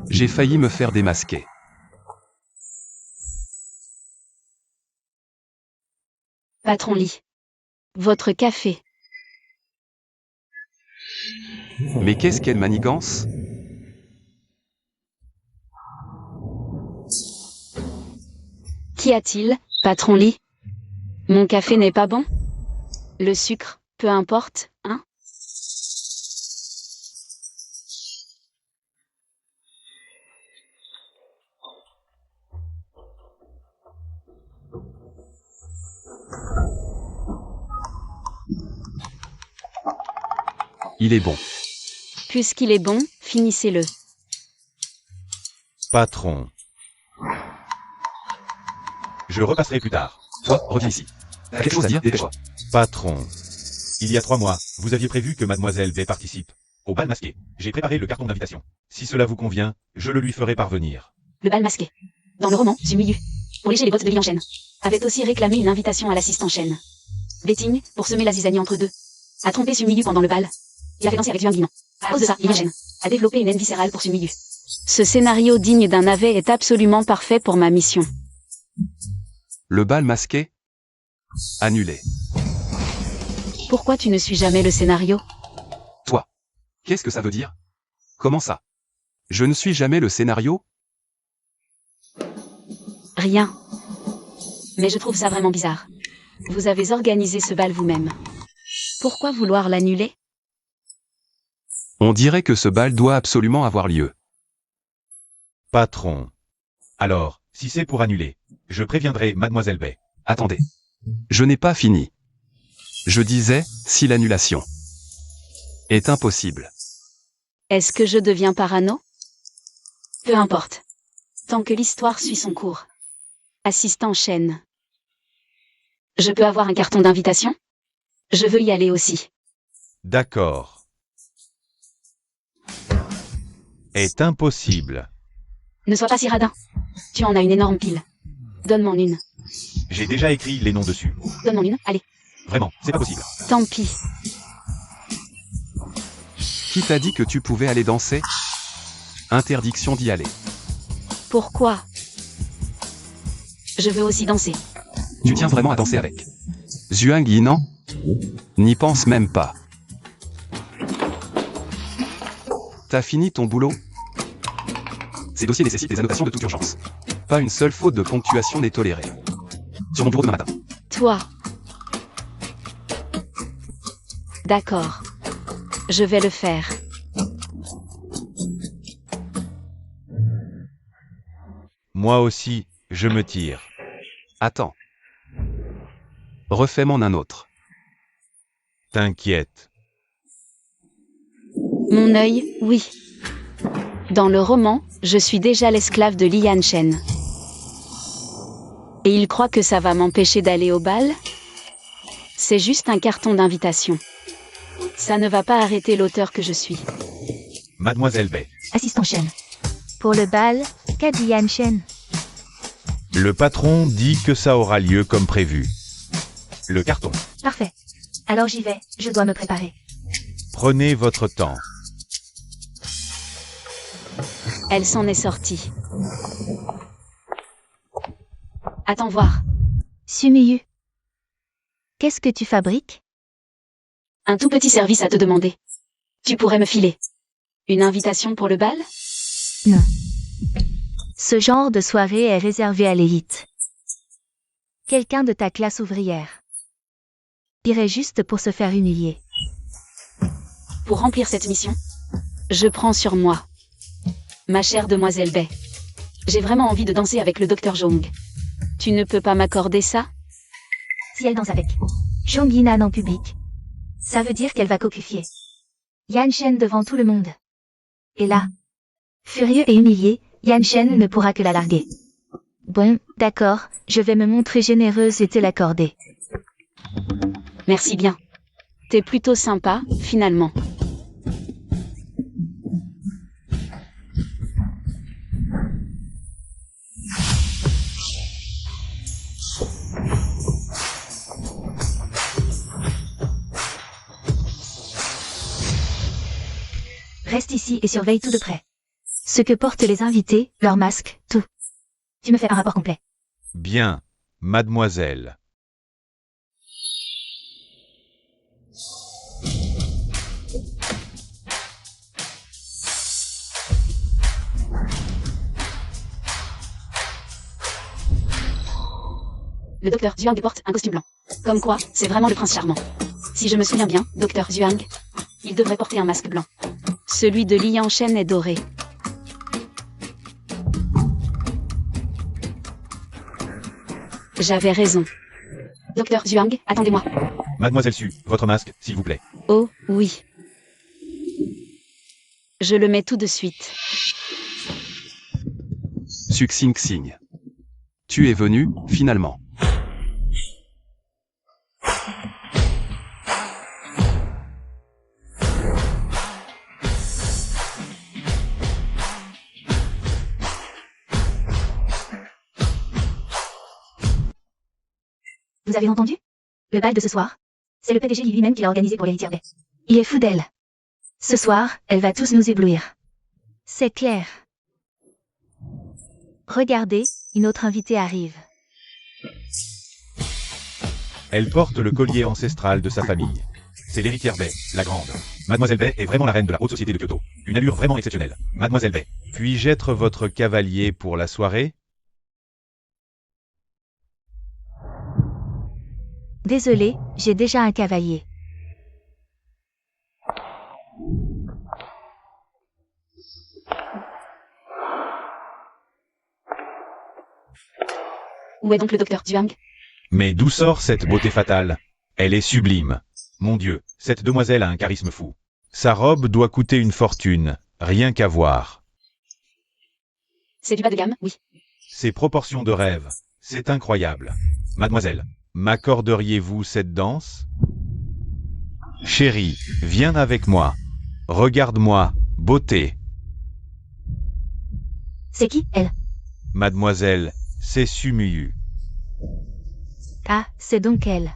J'ai failli me faire démasquer. Patron Li. Votre café. Mais qu'est-ce qu'elle manigance? Qu'y a-t-il, patron Li? Mon café n'est pas bon? Le sucre, peu importe, hein? Il est bon. Puisqu'il est bon, finissez-le. Patron. Je repasserai plus tard. Toi, reviens ici. T'as quelque chose à dire? Dépêche-toi. Patron. Il y a 3 mois, vous aviez prévu que Mademoiselle Bay participe au bal masqué. J'ai préparé le carton d'invitation. Si cela vous convient, je le lui ferai parvenir. Le bal masqué. Dans le roman, Sumuyu, pour lécher les bottes de Li en chêne, avait aussi réclamé une invitation à l'assistant chêne. Betting, pour semer la zizanie entre deux, a trompé Sumuyu pendant le bal. Il a fait danser avec Yuan Guinan. À cause de ça, Li en chêne a développé une haine viscérale pour Sumuyu. Ce scénario digne d'un navet est absolument parfait pour ma mission. Le bal masqué? Annulé. Pourquoi tu ne suis jamais le scénario? Toi. Qu'est-ce que ça veut dire? Comment ça? Je ne suis jamais le scénario? Rien. Mais je trouve ça vraiment bizarre. Vous avez organisé ce bal vous-même. Pourquoi vouloir l'annuler? On dirait que ce bal doit absolument avoir lieu. Patron. Alors, si c'est pour annuler, je préviendrai Mademoiselle Bay. Attendez. Je n'ai pas fini. Je disais, si l'annulation est impossible. Est-ce que je deviens parano? Peu importe. Tant que l'histoire suit son cours. Assistant chêne. Je peux avoir un carton d'invitation? Je veux y aller aussi. D'accord. Est impossible. Ne sois pas si radin. Tu en as une énorme pile. Donne-m'en une. J'ai déjà écrit les noms dessus. Donne-m'en une, allez. Vraiment, c'est pas possible. Tant pis. Qui t'a dit que tu pouvais aller danser? Interdiction d'y aller. Pourquoi? Je veux aussi danser. Tu tiens vraiment à danser avec Zhuang Yinan? N'y pense même pas. T'as fini ton boulot? Ces dossiers nécessitent des annotations de toute urgence. Pas une seule faute de ponctuation n'est tolérée. Sur mon bureau demain matin. Toi. D'accord. Je vais le faire. Moi aussi, je me tire. Attends. Refais-m'en un autre. T'inquiète. Mon œil, oui. Dans le roman, je suis déjà l'esclave de Li Yanchen. Et il croit que ça va m'empêcher d'aller au bal? C'est juste un carton d'invitation. Ça ne va pas arrêter l'auteur que je suis. Mademoiselle Bay. Assistant chêne. Pour le bal, qu'a dit Yan Shen? Le patron dit que ça aura lieu comme prévu. Le carton. Parfait. Alors j'y vais, je dois me préparer. Prenez votre temps. Elle s'en est sortie. Attends voir. Sumiyu. Qu'est-ce que tu fabriques? Un tout petit service à te demander. Tu pourrais me filer une invitation pour le bal? Non. Ce genre de soirée est réservé à l'élite. Quelqu'un de ta classe ouvrière irait juste pour se faire humilier. Pour remplir cette mission, je prends sur moi. Ma chère demoiselle Bai. J'ai vraiment envie de danser avec le docteur Jong. Tu ne peux pas m'accorder ça? Si elle danse avec Jong Yinan en public, ça veut dire qu'elle va cocufier Yan Shen devant tout le monde. Et là, furieux et humilié, Yan Shen ne pourra que la larguer. Bon, d'accord, je vais me montrer généreuse et te l'accorder. Merci bien. T'es plutôt sympa, finalement. Reste ici et surveille tout de près. Ce que portent les invités, leurs masques, tout. Tu me fais un rapport complet. Bien, mademoiselle. Le docteur Zhuang porte un costume blanc. Comme quoi, c'est vraiment le prince charmant. Si je me souviens bien, docteur Zhuang, il devrait porter un masque blanc. Celui de Li Yanshen est doré. J'avais raison. Docteur Zhuang, attendez-moi. Mademoiselle Su, votre masque, s'il vous plaît. Oh, oui. Je le mets tout de suite. Suxing Xing. Tu es venu, finalement. Vous avez entendu? Le bal de ce soir? C'est le PDG lui-même qui l'a organisé pour l'héritière Bai. Il est fou d'elle. Ce soir, elle va tous nous éblouir. C'est clair. Regardez, une autre invitée arrive. Elle porte le collier ancestral de sa famille. C'est l'héritière Bai, la grande. Mademoiselle Bai est vraiment la reine de la haute société de Kyoto. Une allure vraiment exceptionnelle. Mademoiselle Bai. Puis-je être votre cavalier pour la soirée? Désolé, j'ai déjà un cavalier. Où est donc le docteur Zhuang? Mais d'où sort cette beauté fatale? Elle est sublime. Mon Dieu, cette demoiselle a un charisme fou. Sa robe doit coûter une fortune, rien qu'à voir. C'est du bas de gamme, oui. Ses proportions de rêve, c'est incroyable. Mademoiselle, m'accorderiez-vous cette danse? Chérie, viens avec moi. Regarde-moi, beauté. C'est qui, elle? Mademoiselle, c'est Sumiyu. Ah, c'est donc elle.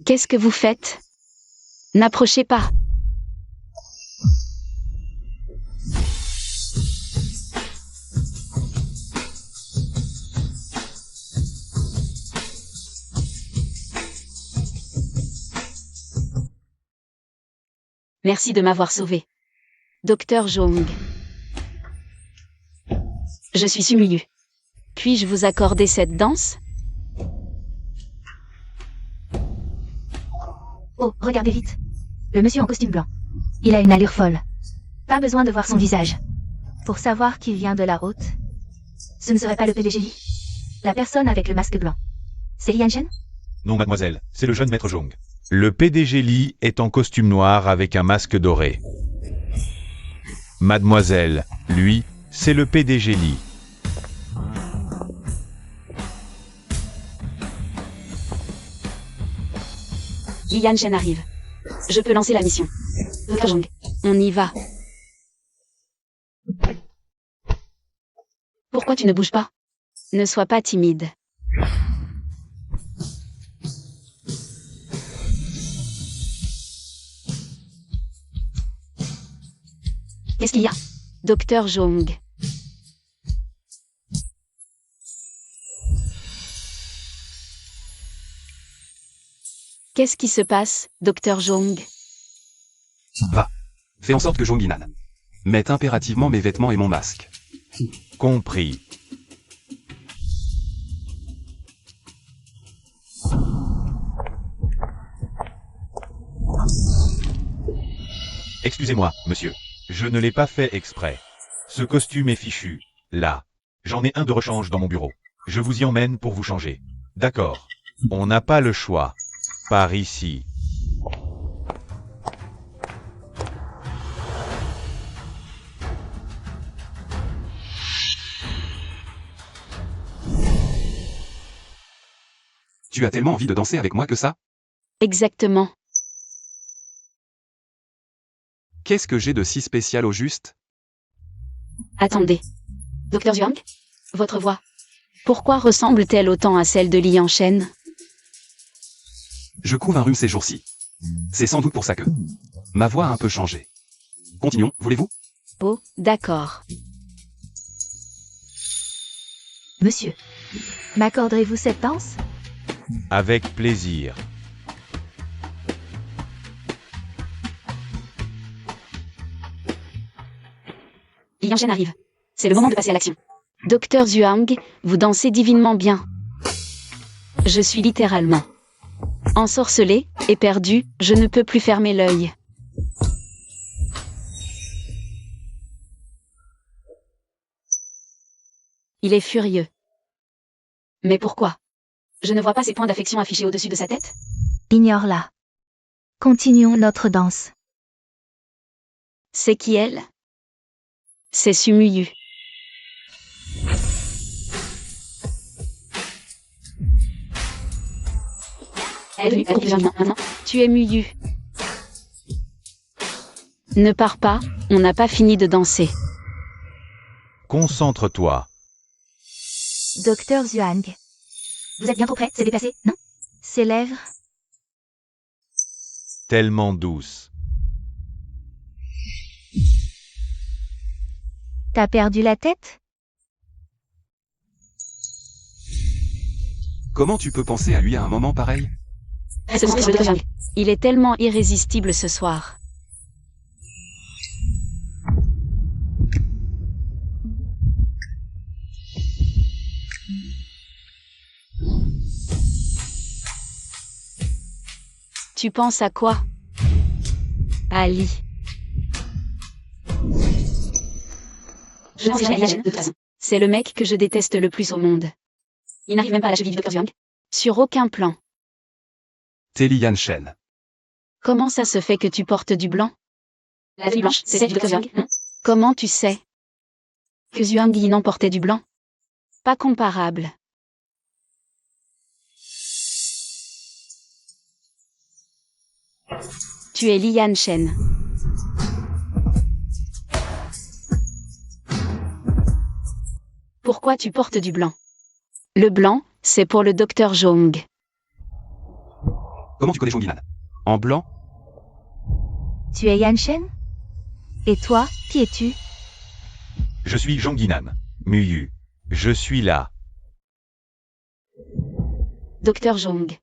Qu'est-ce que vous faites? N'approchez pas. Merci de m'avoir sauvé. Docteur Jong. Je suis Sumiyu. Puis-je vous accorder cette danse? Oh, regardez vite. Le monsieur en costume blanc. Il a une allure folle. Pas besoin de voir son visage. Pour savoir qu'il vient de la haute. Ce ne serait pas le PDG Lee. La personne avec le masque blanc. C'est Li Yanshen? Non, mademoiselle, c'est le jeune maître Jong. Le PDG Lee est en costume noir avec un masque doré. Mademoiselle, lui, c'est le PDG Lee. Li Yanshen arrive. Je peux lancer la mission. Docteur Jong, on y va. Pourquoi tu ne bouges pas? Ne sois pas timide. Qu'est-ce qu'il y a? Docteur Jong. Qu'est-ce qui se passe, Docteur Jong? Va. Fais en sorte que Jong-Inan mette impérativement mes vêtements et mon masque. Compris. Excusez-moi, monsieur. Je ne l'ai pas fait exprès. Ce costume est fichu. Là. J'en ai un de rechange dans mon bureau. Je vous y emmène pour vous changer. D'accord. On n'a pas le choix. Par ici. Tu as tellement envie de danser avec moi que ça? Exactement. Qu'est-ce que j'ai de si spécial au juste? Attendez. Docteur Zhuang? Votre voix. Pourquoi ressemble-t-elle autant à celle de Li Yanshen? Je couve un rhume ces jours-ci. C'est sans doute pour ça que ma voix a un peu changé. Continuons, voulez-vous? Oh, d'accord. Monsieur, m'accorderez-vous cette danse? Avec plaisir. Li Yanshen arrive. C'est le moment de passer à l'action. Docteur Zhuang, vous dansez divinement bien. Je suis littéralement ensorcelé, éperdu, je ne peux plus fermer l'œil. Il est furieux. Mais pourquoi? Je ne vois pas ces points d'affection affichés au-dessus de sa tête? Ignore-la. Continuons notre danse. C'est qui elle? C'est Sumuyu. Maintenant, tu es Muyu. Ne pars pas, on n'a pas fini de danser. Concentre-toi. Docteur Zhuang. Vous êtes bien trop près, c'est déplacé, non? Ses lèvres. Tellement douce. T'as perdu la tête? Comment tu peux penser à lui à un moment pareil? Il est tellement irrésistible ce soir. Tu penses à quoi? Ali. Je n'en sais rien, de toute façon. C'est le mec que je déteste le plus au monde. Il n'arrive même pas à la cheville du Dr. Zhuang. Sur aucun plan. T'es Li Yanshen. Comment ça se fait que tu portes du blanc? La tenue blanche, c'est celle du Dr. Zhuang, non? Comment tu sais que Zhuang Yinan portait du blanc? Pas comparable. Tu es Li Yanshen. Pourquoi tu portes du blanc? Le blanc, c'est pour le Dr. Zhong. Comment tu connais Jong-Inan? En blanc? Tu es Yanshen? Et toi, qui es-tu? Je suis Jong-Inan. Muyu. Je suis là. Dr. Zhong.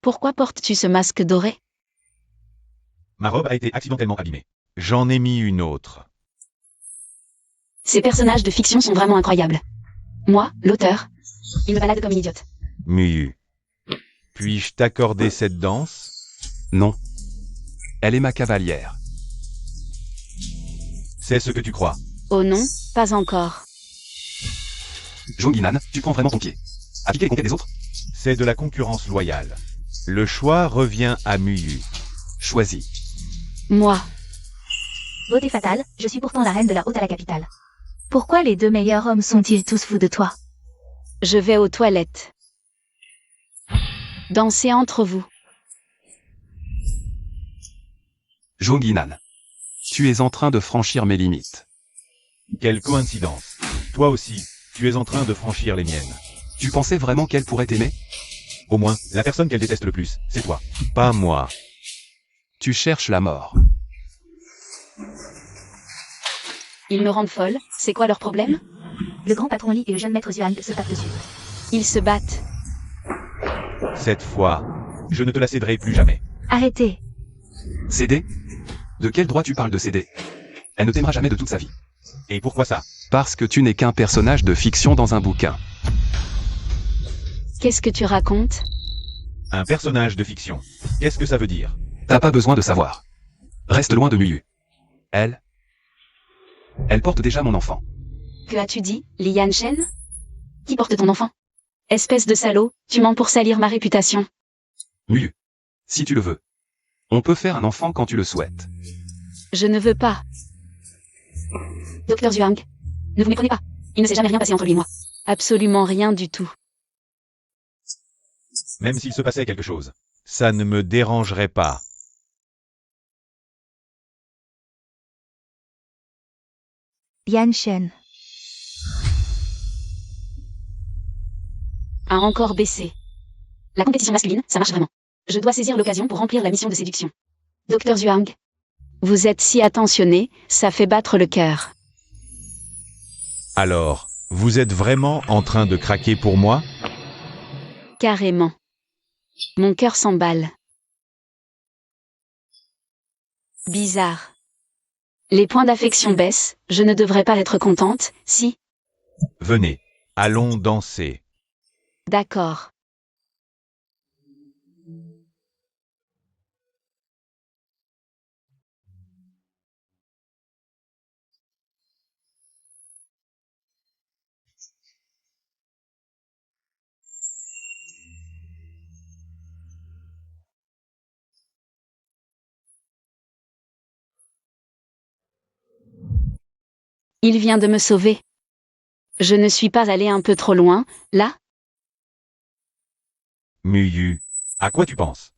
Pourquoi portes-tu ce masque doré? Ma robe a été accidentellement abîmée. J'en ai mis une autre. Ces personnages de fiction sont vraiment incroyables. Moi, l'auteur, il me balade comme une idiote. Muyu. Puis-je t'accorder cette danse? Non. Elle est ma cavalière. C'est ce que tu crois. Oh non, pas encore. Jong-Inan, tu prends vraiment ton pied à piquer les conquêtes des autres? C'est de la concurrence loyale. Le choix revient à Muyu. Choisis. Moi, Beauté fatale, je suis pourtant la reine de la haute à la capitale. Pourquoi les deux meilleurs hommes sont-ils tous fous de toi? je vais aux toilettes. Dansez entre vous. Jong-Inan. Tu es en train de franchir mes limites. Quelle coïncidence. Toi aussi, tu es en train de franchir les miennes. Tu pensais vraiment qu'elle pourrait t'aimer? Au moins, la personne qu'elle déteste le plus, c'est toi. Pas moi. Tu cherches la mort. Ils me rendent folle, c'est quoi leur problème? Le grand patron Li et le jeune maître Zhuang se tapent dessus. Ils se battent. Cette fois, Je ne te la céderai plus jamais. Arrêtez. Céder? De quel droit tu parles de céder? Elle ne t'aimera jamais de toute sa vie. Et pourquoi ça? Parce que tu n'es qu'un personnage de fiction dans un bouquin. Qu'est-ce que tu racontes? Un personnage de fiction. Qu'est-ce que ça veut dire? T'as pas besoin de savoir. Reste loin de Muyu. Elle porte déjà mon enfant. Que as-tu dit, Li Yanshen? Qui porte ton enfant? Espèce de salaud, tu mens pour salir ma réputation. Muyu. Si tu le veux. On peut faire un enfant quand tu le souhaites. Je ne veux pas. Docteur Zhuang. Ne vous méprenez pas. Il ne s'est jamais rien passé entre lui et moi. Absolument rien du tout. Même s'il se passait quelque chose. Ça ne me dérangerait pas. Yanshen. A encore baissé. La compétition masculine, ça marche vraiment. Je dois saisir l'occasion pour remplir la mission de séduction. Docteur Zhuang. Vous êtes si attentionné, ça fait battre le cœur. Alors, vous êtes vraiment en train de craquer pour moi? Carrément. Mon cœur s'emballe. Bizarre. Les points d'affection baissent, je ne devrais pas être contente, si? Venez, allons danser. D'accord. Il vient de me sauver. Je ne suis pas allée un peu trop loin, là? Muyu, à quoi tu penses?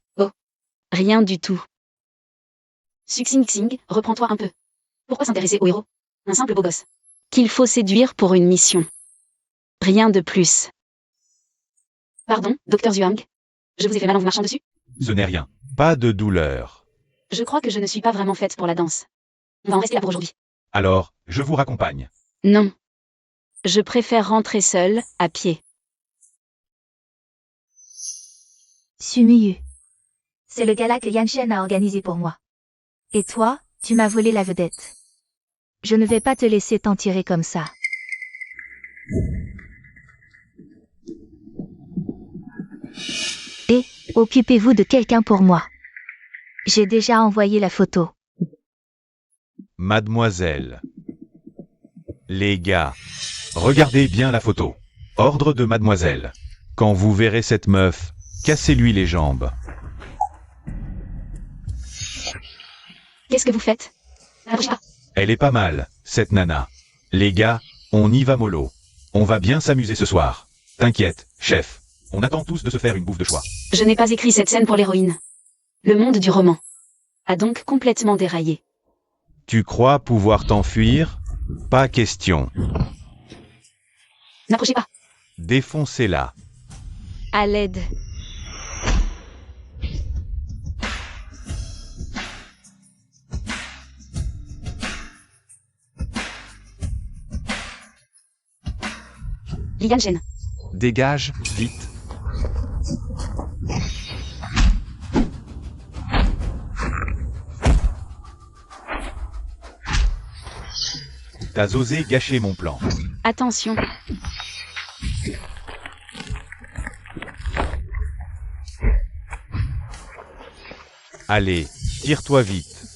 Rien du tout. Suxing Xing, reprends-toi un peu. Pourquoi s'intéresser au héros? Un simple beau gosse. Qu'il faut séduire pour une mission. Rien de plus. Pardon, Docteur Zhuang. Je vous ai fait mal en vous marchant dessus? Ce n'est rien. Pas de douleur. Je crois que je ne suis pas vraiment faite pour la danse. On va en rester là pour aujourd'hui. Alors, je vous raccompagne. Non. Je préfère rentrer seule, à pied. Sumiyu. C'est le gala que Yanshen a organisé pour moi. Et toi, tu m'as volé la vedette. Je ne vais pas te laisser t'en tirer comme ça. Et, occupez-vous de quelqu'un pour moi. J'ai déjà envoyé la photo. Mademoiselle. Les gars, regardez bien la photo. Ordre de mademoiselle. Quand vous verrez cette meuf, cassez-lui les jambes. Qu'est-ce que vous faites? N'approchez pas. Elle est pas mal, cette nana. Les gars, on y va mollo. On va bien s'amuser ce soir. T'inquiète, chef. On attend tous de se faire une bouffe de choix. Je n'ai pas écrit cette scène pour l'héroïne. Le monde du roman a donc complètement déraillé. Tu crois pouvoir t'enfuir? Pas question. N'approchez pas. Défoncez-la. À l'aide. Li Yanshen. Dégage, vite. T'as osé gâcher mon plan. Attention. Allez, tire-toi vite.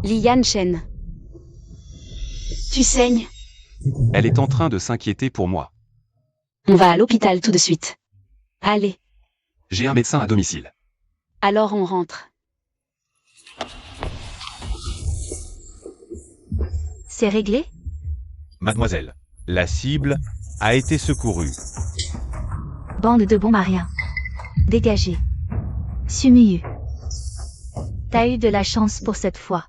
Li Yanshen. Tu saignes. Elle est en train de s'inquiéter pour moi. On va à l'hôpital tout de suite. Allez. J'ai un médecin à domicile. Alors on rentre. C'est réglé? Mademoiselle, la cible a été secourue. Bande de bons mariens. Dégagez. Sumiyu. T'as eu de la chance pour cette fois.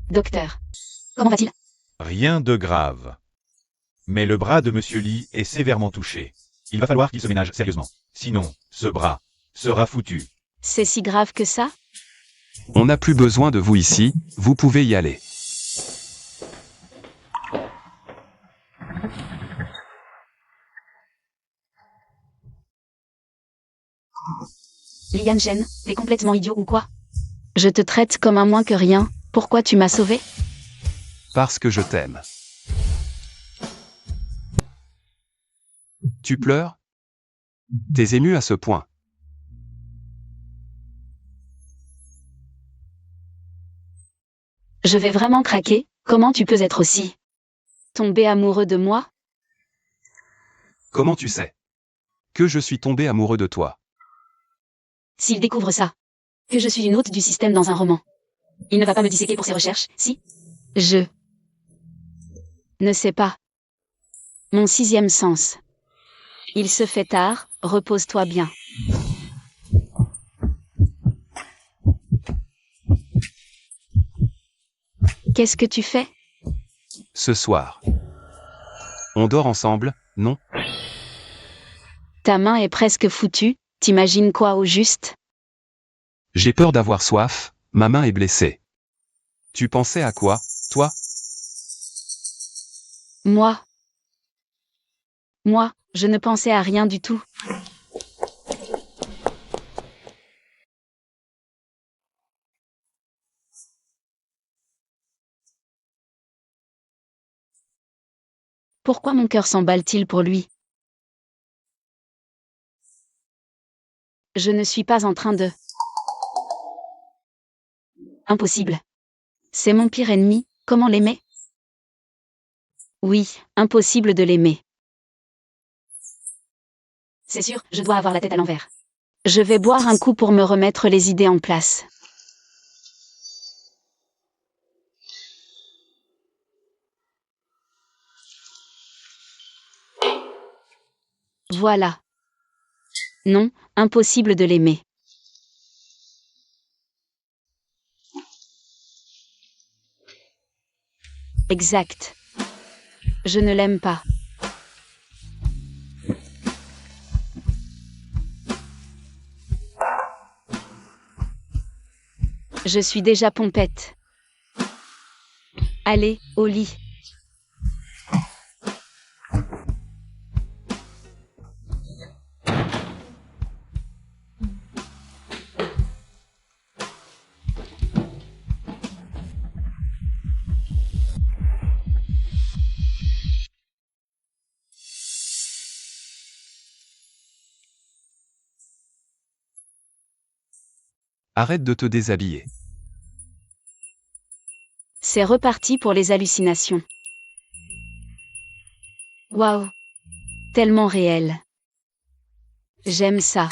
Docteur. Comment va-t-il? Rien de grave. Mais le bras de Monsieur Lee est sévèrement touché. Il va falloir qu'il se ménage sérieusement. Sinon, ce bras sera foutu. C'est si grave que ça? On n'a plus besoin de vous ici, vous pouvez y aller. Lian Shen, t'es complètement idiot ou quoi? Je te traite comme un moins que rien, pourquoi tu m'as sauvé? Parce que je t'aime. Tu pleures? T'es ému à ce point. Je vais vraiment craquer, comment tu peux être aussi tombé amoureux de moi? Comment tu sais que je suis tombé amoureux de toi? S'il découvre ça, que je suis une hôte du système dans un roman, il ne va pas me disséquer pour ses recherches, si? Je ne sais pas. Mon sixième sens. Il se fait tard, repose-toi bien. Qu'est-ce que tu fais? Ce soir. On dort ensemble, non? Ta main est presque foutue, t'imagines quoi au juste? J'ai peur d'avoir soif, ma main est blessée. Tu pensais à quoi, toi? Moi, je ne pensais à rien du tout. Pourquoi mon cœur s'emballe-t-il pour lui? Je ne suis pas en train de... Impossible. C'est mon pire ennemi, comment l'aimer? Oui, impossible de l'aimer. C'est sûr, je dois avoir la tête à l'envers. Je vais boire un coup pour me remettre les idées en place. Voilà. Non, impossible de l'aimer. Exact. Je ne l'aime pas. Je suis déjà pompette. Allez, au lit. Arrête de te déshabiller. C'est reparti pour les hallucinations. Waouh. Tellement réel. J'aime ça.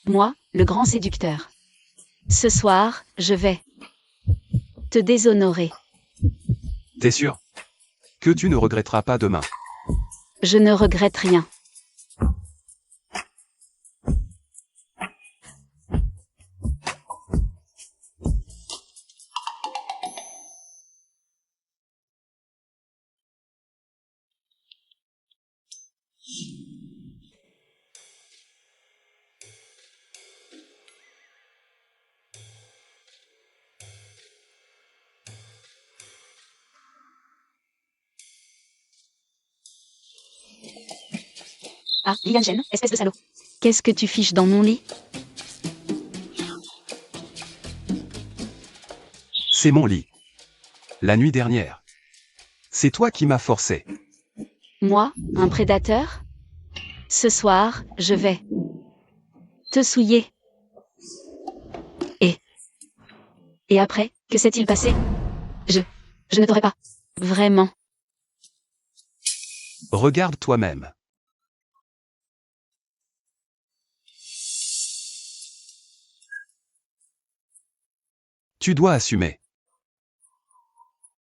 Moi, le grand séducteur. Ce soir, je vais te déshonorer. T'es sûr que tu ne regretteras pas demain? Je ne regrette rien. Ah, Lian Shen, espèce de salaud. Qu'est-ce que tu fiches dans mon lit? C'est mon lit. La nuit dernière. C'est toi qui m'as forcé. Moi, un prédateur? Ce soir, je vais te souiller. Et après, que s'est-il passé? Je ne t'aurais pas. Vraiment. Regarde toi-même. Tu dois assumer.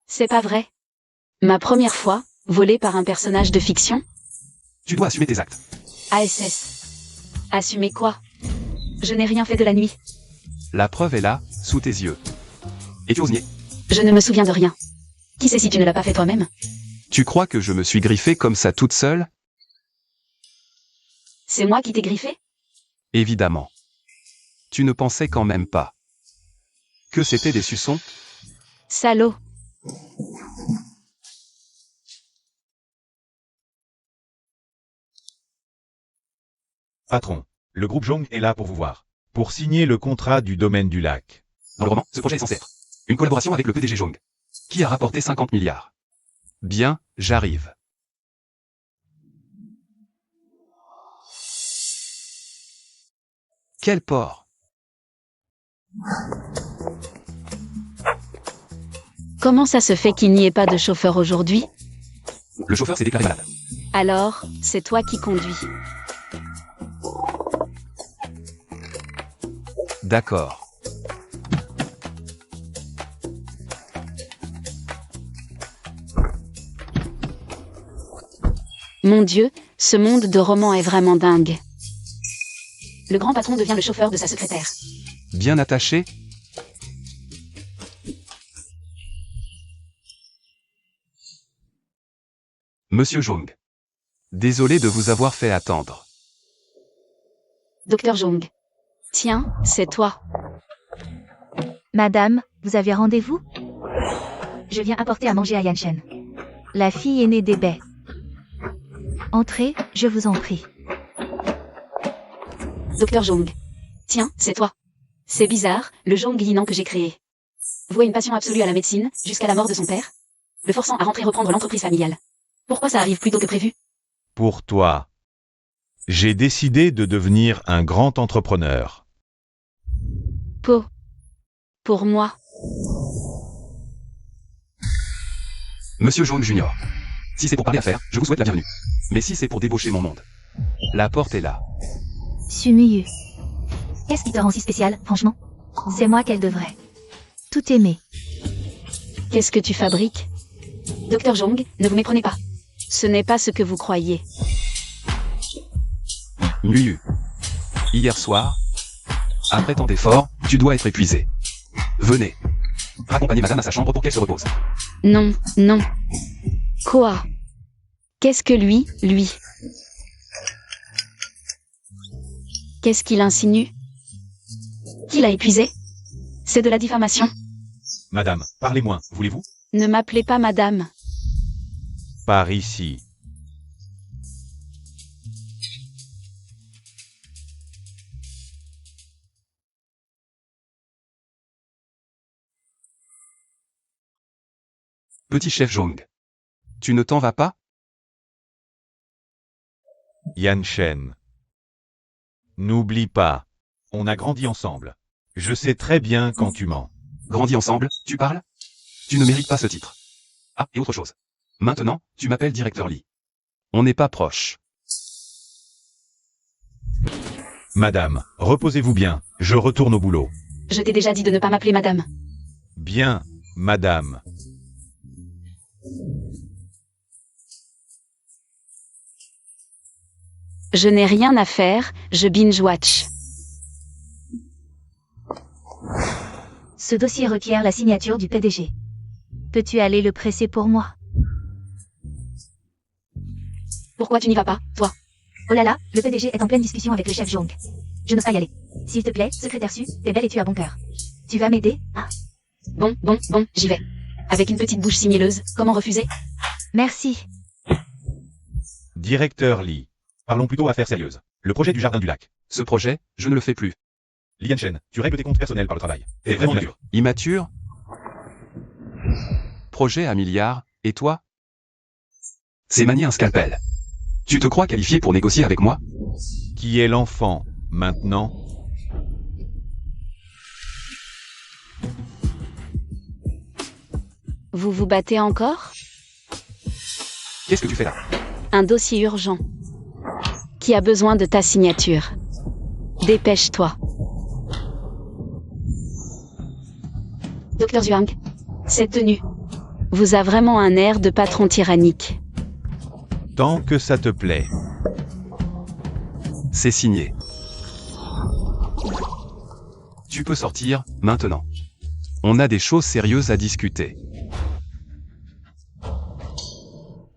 C'est pas vrai. Ma première fois, volée par un personnage de fiction? Tu dois assumer tes actes. ASS. Assumer quoi? Je n'ai rien fait de la nuit. La preuve est là, sous tes yeux. Et tu oses nier. Je ne me souviens de rien. Qui sait si tu ne l'as pas fait toi-même? Tu crois que je me suis griffée comme ça toute seule? C'est moi qui t'ai griffé? Évidemment. Tu ne pensais quand même pas que c'était des suçons? Salaud. Patron, le groupe Zhong est là pour vous voir. Pour signer le contrat du domaine du lac. Dans le roman, ce projet est censé être une collaboration avec le PDG Zhong, qui a rapporté 50 milliards. Bien, j'arrive. Quel port? Comment ça se fait qu'il n'y ait pas de chauffeur aujourd'hui? Le chauffeur s'est déclaré malade. Alors, c'est toi qui conduis. D'accord. Mon Dieu, ce monde de romans est vraiment dingue. Le grand patron devient le chauffeur de sa secrétaire. Bien attaché? Monsieur Zhong. Désolé de vous avoir fait attendre. Docteur Zhong. Tiens, c'est toi. Madame, vous avez rendez-vous? Je viens apporter à manger à Yanshen. La fille aînée des baies. Entrez, je vous en prie. Docteur Zhong. Tiens, c'est toi. C'est bizarre, le Zhong Yinan que j'ai créé. Voué une passion absolue à la médecine, jusqu'à la mort de son père, le forçant à rentrer reprendre l'entreprise familiale. Pourquoi ça arrive plus tôt que prévu? Pour toi. J'ai décidé de devenir un grand entrepreneur. Pour moi. Monsieur Zhong Junior. Si c'est pour parler affaires, je vous souhaite la bienvenue. Mais si c'est pour débaucher mon monde, la porte est là. Sumiyu. Qu'est-ce qui te rend si spécial, franchement? C'est moi qu'elle devrait tout aimer. Qu'est-ce que tu fabriques? Docteur Zhong, ne vous méprenez pas. Ce n'est pas ce que vous croyez. Muyu. Hier soir, après tant d'efforts, tu dois être épuisé. Venez. Raccompagnez madame à sa chambre pour qu'elle se repose. Non, non. Quoi? Qu'est-ce que lui? Qu'est-ce qu'il insinue? Qui l'a épuisé? C'est de la diffamation. Madame, parlez moins, voulez-vous? Ne m'appelez pas madame. Par ici. Petit chef Zhong. Tu ne t'en vas pas? Yanshen. N'oublie pas. On a grandi ensemble. Je sais très bien quand tu mens. Grandis ensemble, tu parles? Tu ne mérites pas ce titre. Ah, et autre chose. Maintenant, tu m'appelles directeur Lee. On n'est pas proches. Madame, reposez-vous bien, je retourne au boulot. Je t'ai déjà dit de ne pas m'appeler madame. Bien, madame. Je n'ai rien à faire, je binge-watch. Ce dossier requiert la signature du PDG. Peux-tu aller le presser pour moi? Pourquoi tu n'y vas pas, toi? Oh là là, le PDG est en pleine discussion avec le chef Zhong. Je n'ose pas y aller. S'il te plaît, secrétaire Su, t'es belle et tu as bon cœur. Tu vas m'aider? Ah. Bon, j'y vais. Avec une petite bouche si mielleuse, comment refuser? Merci. Directeur Lee. Parlons plutôt affaires sérieuses. Le projet du jardin du lac. Ce projet, je ne le fais plus. Li Yanshen, tu règles tes comptes personnels par le travail. T'es vraiment immature. Immature? Projet à milliards, et toi? C'est manier un scalpel. Tu te crois qualifié pour négocier avec moi? Qui est l'enfant, maintenant? Vous vous battez encore? Qu'est-ce que tu fais là? Un dossier urgent. Qui a besoin de ta signature. Dépêche-toi. Docteur Zhuang, cette tenue vous a vraiment un air de patron tyrannique. Tant que ça te plaît. C'est signé. Tu peux sortir, maintenant. On a des choses sérieuses à discuter.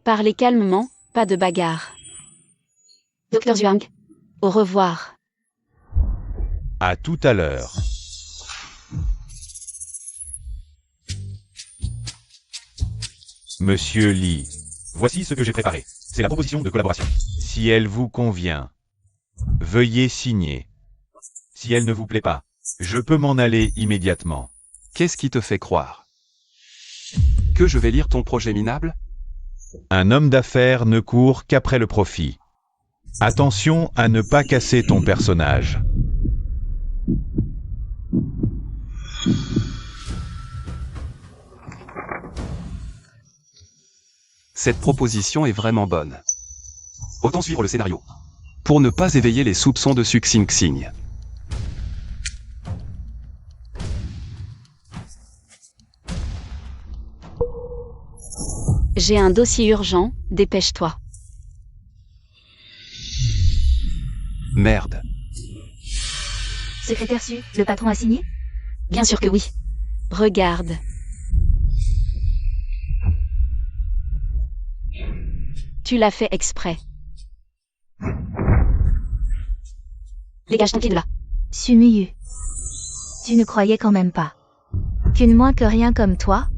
Parlez calmement, pas de bagarre. Docteur Zhuang, au revoir. À tout à l'heure. Monsieur Lee, voici ce que j'ai préparé. C'est la proposition de collaboration. Si elle vous convient. Veuillez signer. Si elle ne vous plaît pas, je peux m'en aller immédiatement. Qu'est-ce qui te fait croire que je vais lire ton projet minable? Un homme d'affaires ne court qu'après le profit. Attention à ne pas casser ton personnage. Cette proposition est vraiment bonne. Autant suivre le scénario. Pour ne pas éveiller les soupçons de Suxing Xing. J'ai un dossier urgent, dépêche-toi. Merde. Secrétaire Su, le patron a signé? Bien sûr que oui. Regarde. Tu l'as fait exprès. Dégage ton pied de là. Sumiyu. Tu ne croyais quand même pas qu'une moins que rien comme toi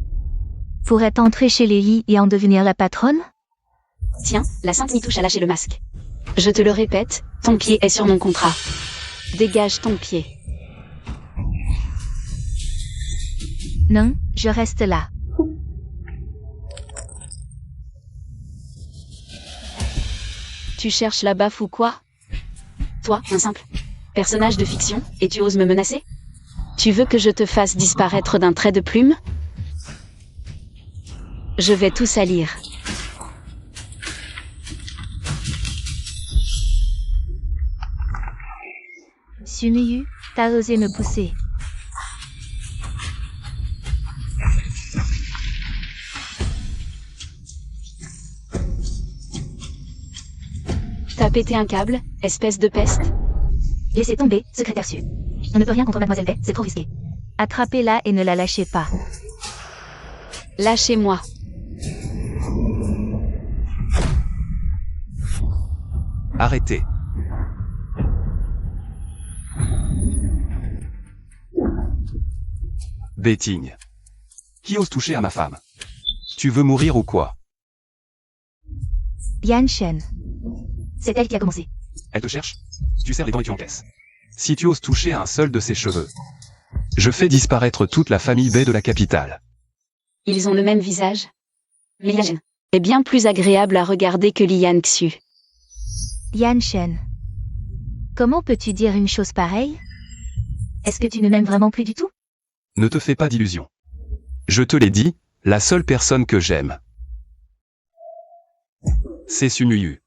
pourrait entrer chez les Yi et en devenir la patronne? Tiens, la Sainte Nitouche a lâché le masque. Je te le répète, ton pied est sur mon contrat. Dégage ton pied. Non, je reste là. Tu cherches la baffe ou quoi? Toi, un simple personnage de fiction, et tu oses me menacer? Tu veux que je te fasse disparaître d'un trait de plume? Je vais tout salir. Sumiyu, t'as osé me pousser. T'as pété un câble, espèce de peste? Laissez tomber, secrétaire Su. On ne peut rien contre Mademoiselle Bay, c'est trop risqué. Attrapez-la et ne la lâchez pas. Lâchez-moi. Arrêtez. Betting. Qui ose toucher à ma femme? Tu veux mourir ou quoi? Yan Shen. C'est elle qui a commencé. Elle te cherche? Tu serres les dents et tu encaisses. Si tu oses toucher à un seul de ses cheveux, je fais disparaître toute la famille Bay de la capitale. Ils ont le même visage. Mais Yan est bien plus agréable à regarder que Lian Xu. Yan Shen. Comment peux-tu dire une chose pareille? Est-ce que tu ne m'aimes vraiment plus du tout? Ne te fais pas d'illusions. Je te l'ai dit, la seule personne que j'aime, c'est Sumiyu.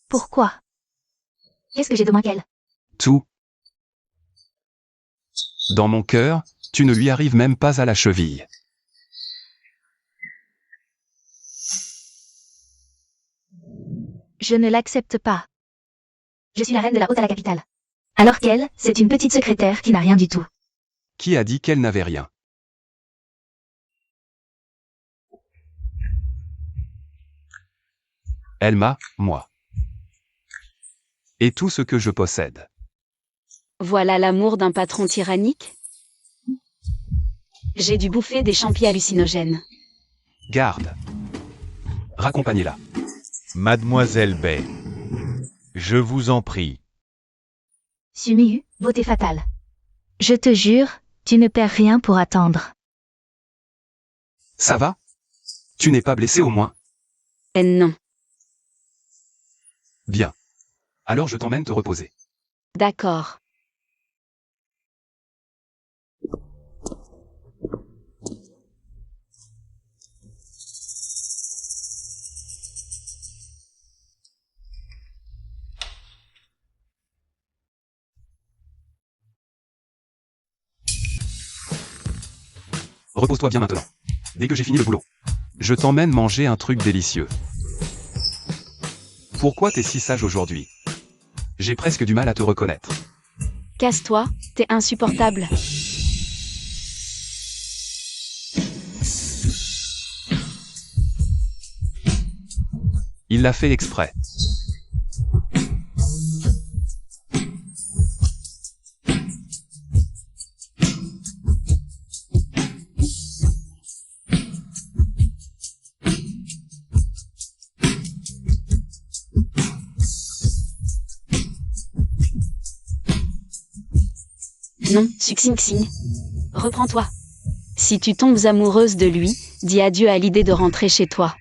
Pourquoi? Qu'est-ce que j'ai de moins qu'elle? Tout. Dans mon cœur, tu ne lui arrives même pas à la cheville. Je ne l'accepte pas. Je suis la reine de la haute à la capitale. Alors qu'elle, c'est une petite secrétaire qui n'a rien du tout. Qui a dit qu'elle n'avait rien? Elle m'a, moi. Et tout ce que je possède. Voilà l'amour d'un patron tyrannique? J'ai dû bouffer des champis hallucinogènes. Garde. Raccompagnez-la. Mademoiselle Bay. Je vous en prie. Sumiyu, beauté fatale. Je te jure, tu ne perds rien pour attendre. Ça va? Tu n'es pas blessé au moins? Non. Bien. Alors je t'emmène te reposer. D'accord. Repose-toi bien maintenant. Dès que j'ai fini le boulot, je t'emmène manger un truc délicieux. Pourquoi t'es si sage aujourd'hui? J'ai presque du mal à te reconnaître. Casse-toi, t'es insupportable. Il l'a fait exprès. Non, Suxing Xing. Reprends-toi. Si tu tombes amoureuse de lui, dis adieu à l'idée de rentrer chez toi.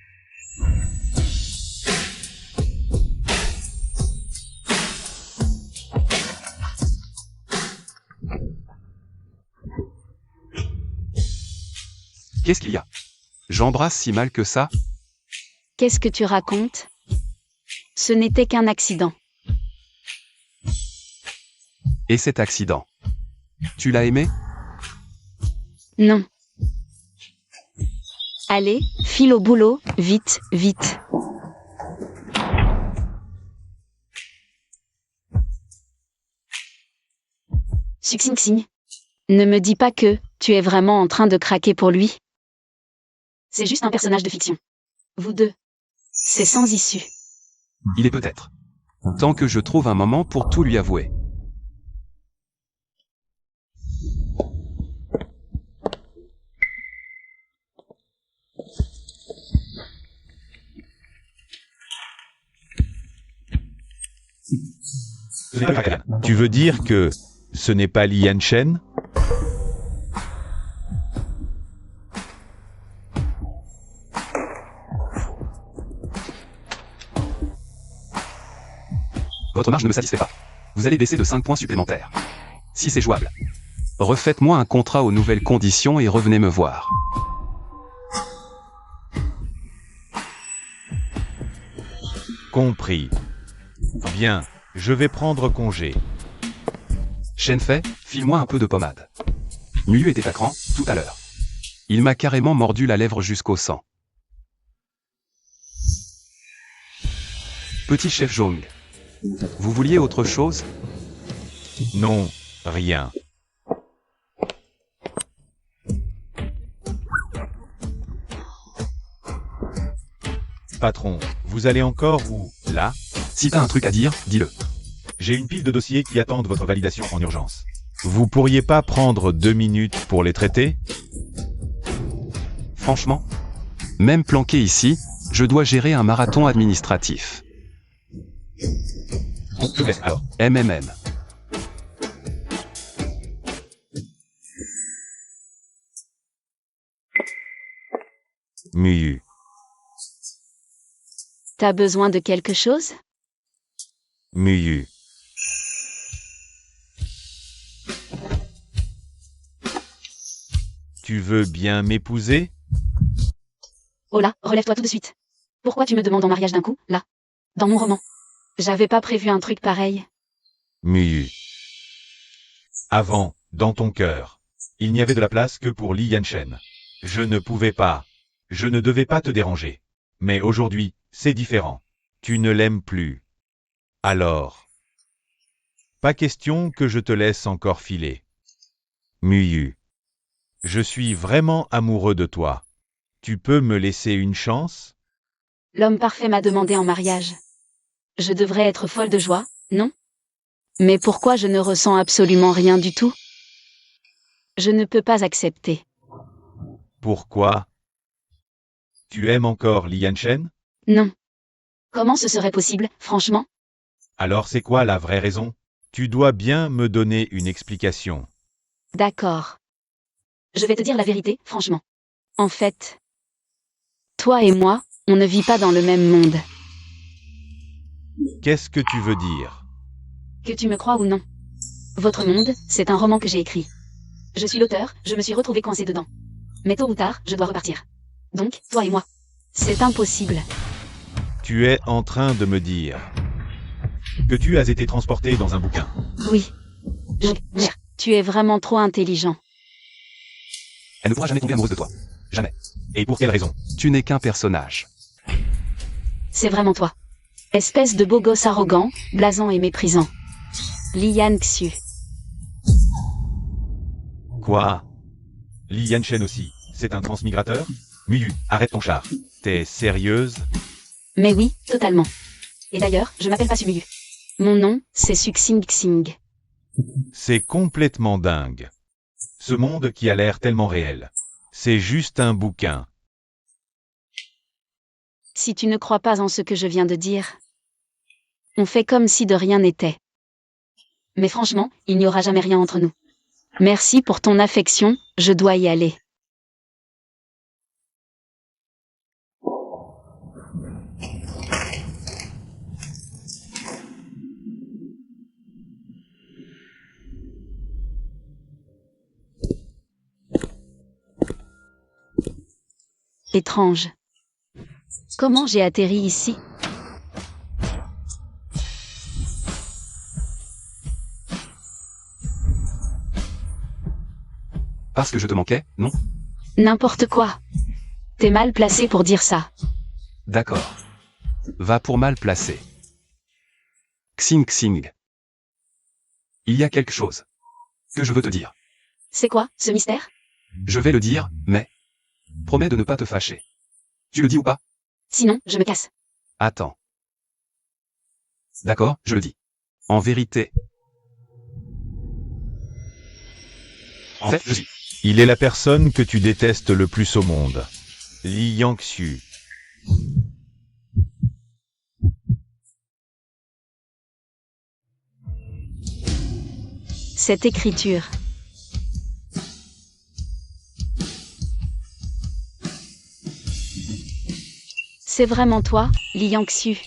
Qu'est-ce qu'il y a? J'embrasse si mal que ça? Qu'est-ce que tu racontes? Ce n'était qu'un accident. Et cet accident? Tu l'as aimé? Non. Allez, file au boulot, vite, vite. Suxing Xing. Ne me dis pas que tu es vraiment en train de craquer pour lui. C'est juste un personnage de fiction. Vous deux. C'est sans issue. Il est peut-être. Tant que je trouve un moment pour tout lui avouer. Tu veux dire que ce n'est pas Li Yanchen? Votre marge ne me satisfait pas. Vous allez baisser de 5 points supplémentaires. Si c'est jouable. Refaites-moi un contrat aux nouvelles conditions et revenez me voir. Compris. Bien, je vais prendre congé. Shenfei, file-moi un peu de pommade. Muyu était à cran, tout à l'heure. Il m'a carrément mordu la lèvre jusqu'au sang. Petit chef Zhong. Vous vouliez autre chose? Non, rien. Patron, vous allez encore où? Là? Si t'as un truc à dire, dis-le. J'ai une pile de dossiers qui attendent votre validation en urgence. Vous pourriez pas prendre 2 minutes pour les traiter? Franchement, même planqué ici, je dois gérer un marathon administratif. Je vous laisse alors. MMM. Muyu. T'as besoin de quelque chose? Muyu. Tu veux bien m'épouser? Oh là, relève-toi tout de suite. Pourquoi tu me demandes en mariage d'un coup, là? Dans mon roman. J'avais pas prévu un truc pareil. Muyu. Avant, dans ton cœur, il n'y avait de la place que pour Li Yanchen. Je ne pouvais pas. Je ne devais pas te déranger. Mais aujourd'hui, c'est différent. Tu ne l'aimes plus. Alors. Pas question que je te laisse encore filer. Muyu. Je suis vraiment amoureux de toi. Tu peux me laisser une chance? L'homme parfait m'a demandé en mariage. Je devrais être folle de joie, non? Mais pourquoi je ne ressens absolument rien du tout? Je ne peux pas accepter. Pourquoi? Tu aimes encore Li Yanchen? Non. Comment ce serait possible, franchement? Alors c'est quoi la vraie raison? Tu dois bien me donner une explication. D'accord. Je vais te dire la vérité, franchement. En fait, toi et moi, on ne vit pas dans le même monde. Qu'est-ce que tu veux dire? Que tu me crois ou non. Votre monde, c'est un roman que j'ai écrit. Je suis l'auteur, je me suis retrouvée coincée dedans. Mais tôt ou tard, je dois repartir. Donc, toi et moi. C'est impossible. Tu es en train de me dire que tu as été transporté dans un bouquin. Oui. Tu es vraiment trop intelligent. Elle ne pourra jamais tomber amoureuse de toi. Jamais. Et pour quelle raison? Tu n'es qu'un personnage. C'est vraiment toi. Espèce de beau gosse arrogant, blasant et méprisant. Lian Xu. Quoi? Li Yanchen aussi, c'est un transmigrateur? Muyu, arrête ton char. T'es sérieuse? Mais oui, totalement. Et d'ailleurs, je m'appelle pas Sumuyu. Mon nom, c'est Suxing Xing. C'est complètement dingue. Ce monde qui a l'air tellement réel. C'est juste un bouquin. Si tu ne crois pas en ce que je viens de dire, on fait comme si de rien n'était. Mais franchement, il n'y aura jamais rien entre nous. Merci pour ton affection, je dois y aller. Étrange. Comment j'ai atterri ici? Parce que je te manquais, non? N'importe quoi. T'es mal placé pour dire ça. D'accord. Va pour mal placé. Xing Xing. Il y a quelque chose que je veux te dire. C'est quoi, ce mystère? Je vais le dire, mais promets de ne pas te fâcher. Tu le dis ou pas? Sinon, je me casse. Attends. D'accord, je le dis. En vérité. En fait, je suis. Il est la personne que tu détestes le plus au monde. Li Yangxu. Cette écriture. C'est vraiment toi, Li Yangxu.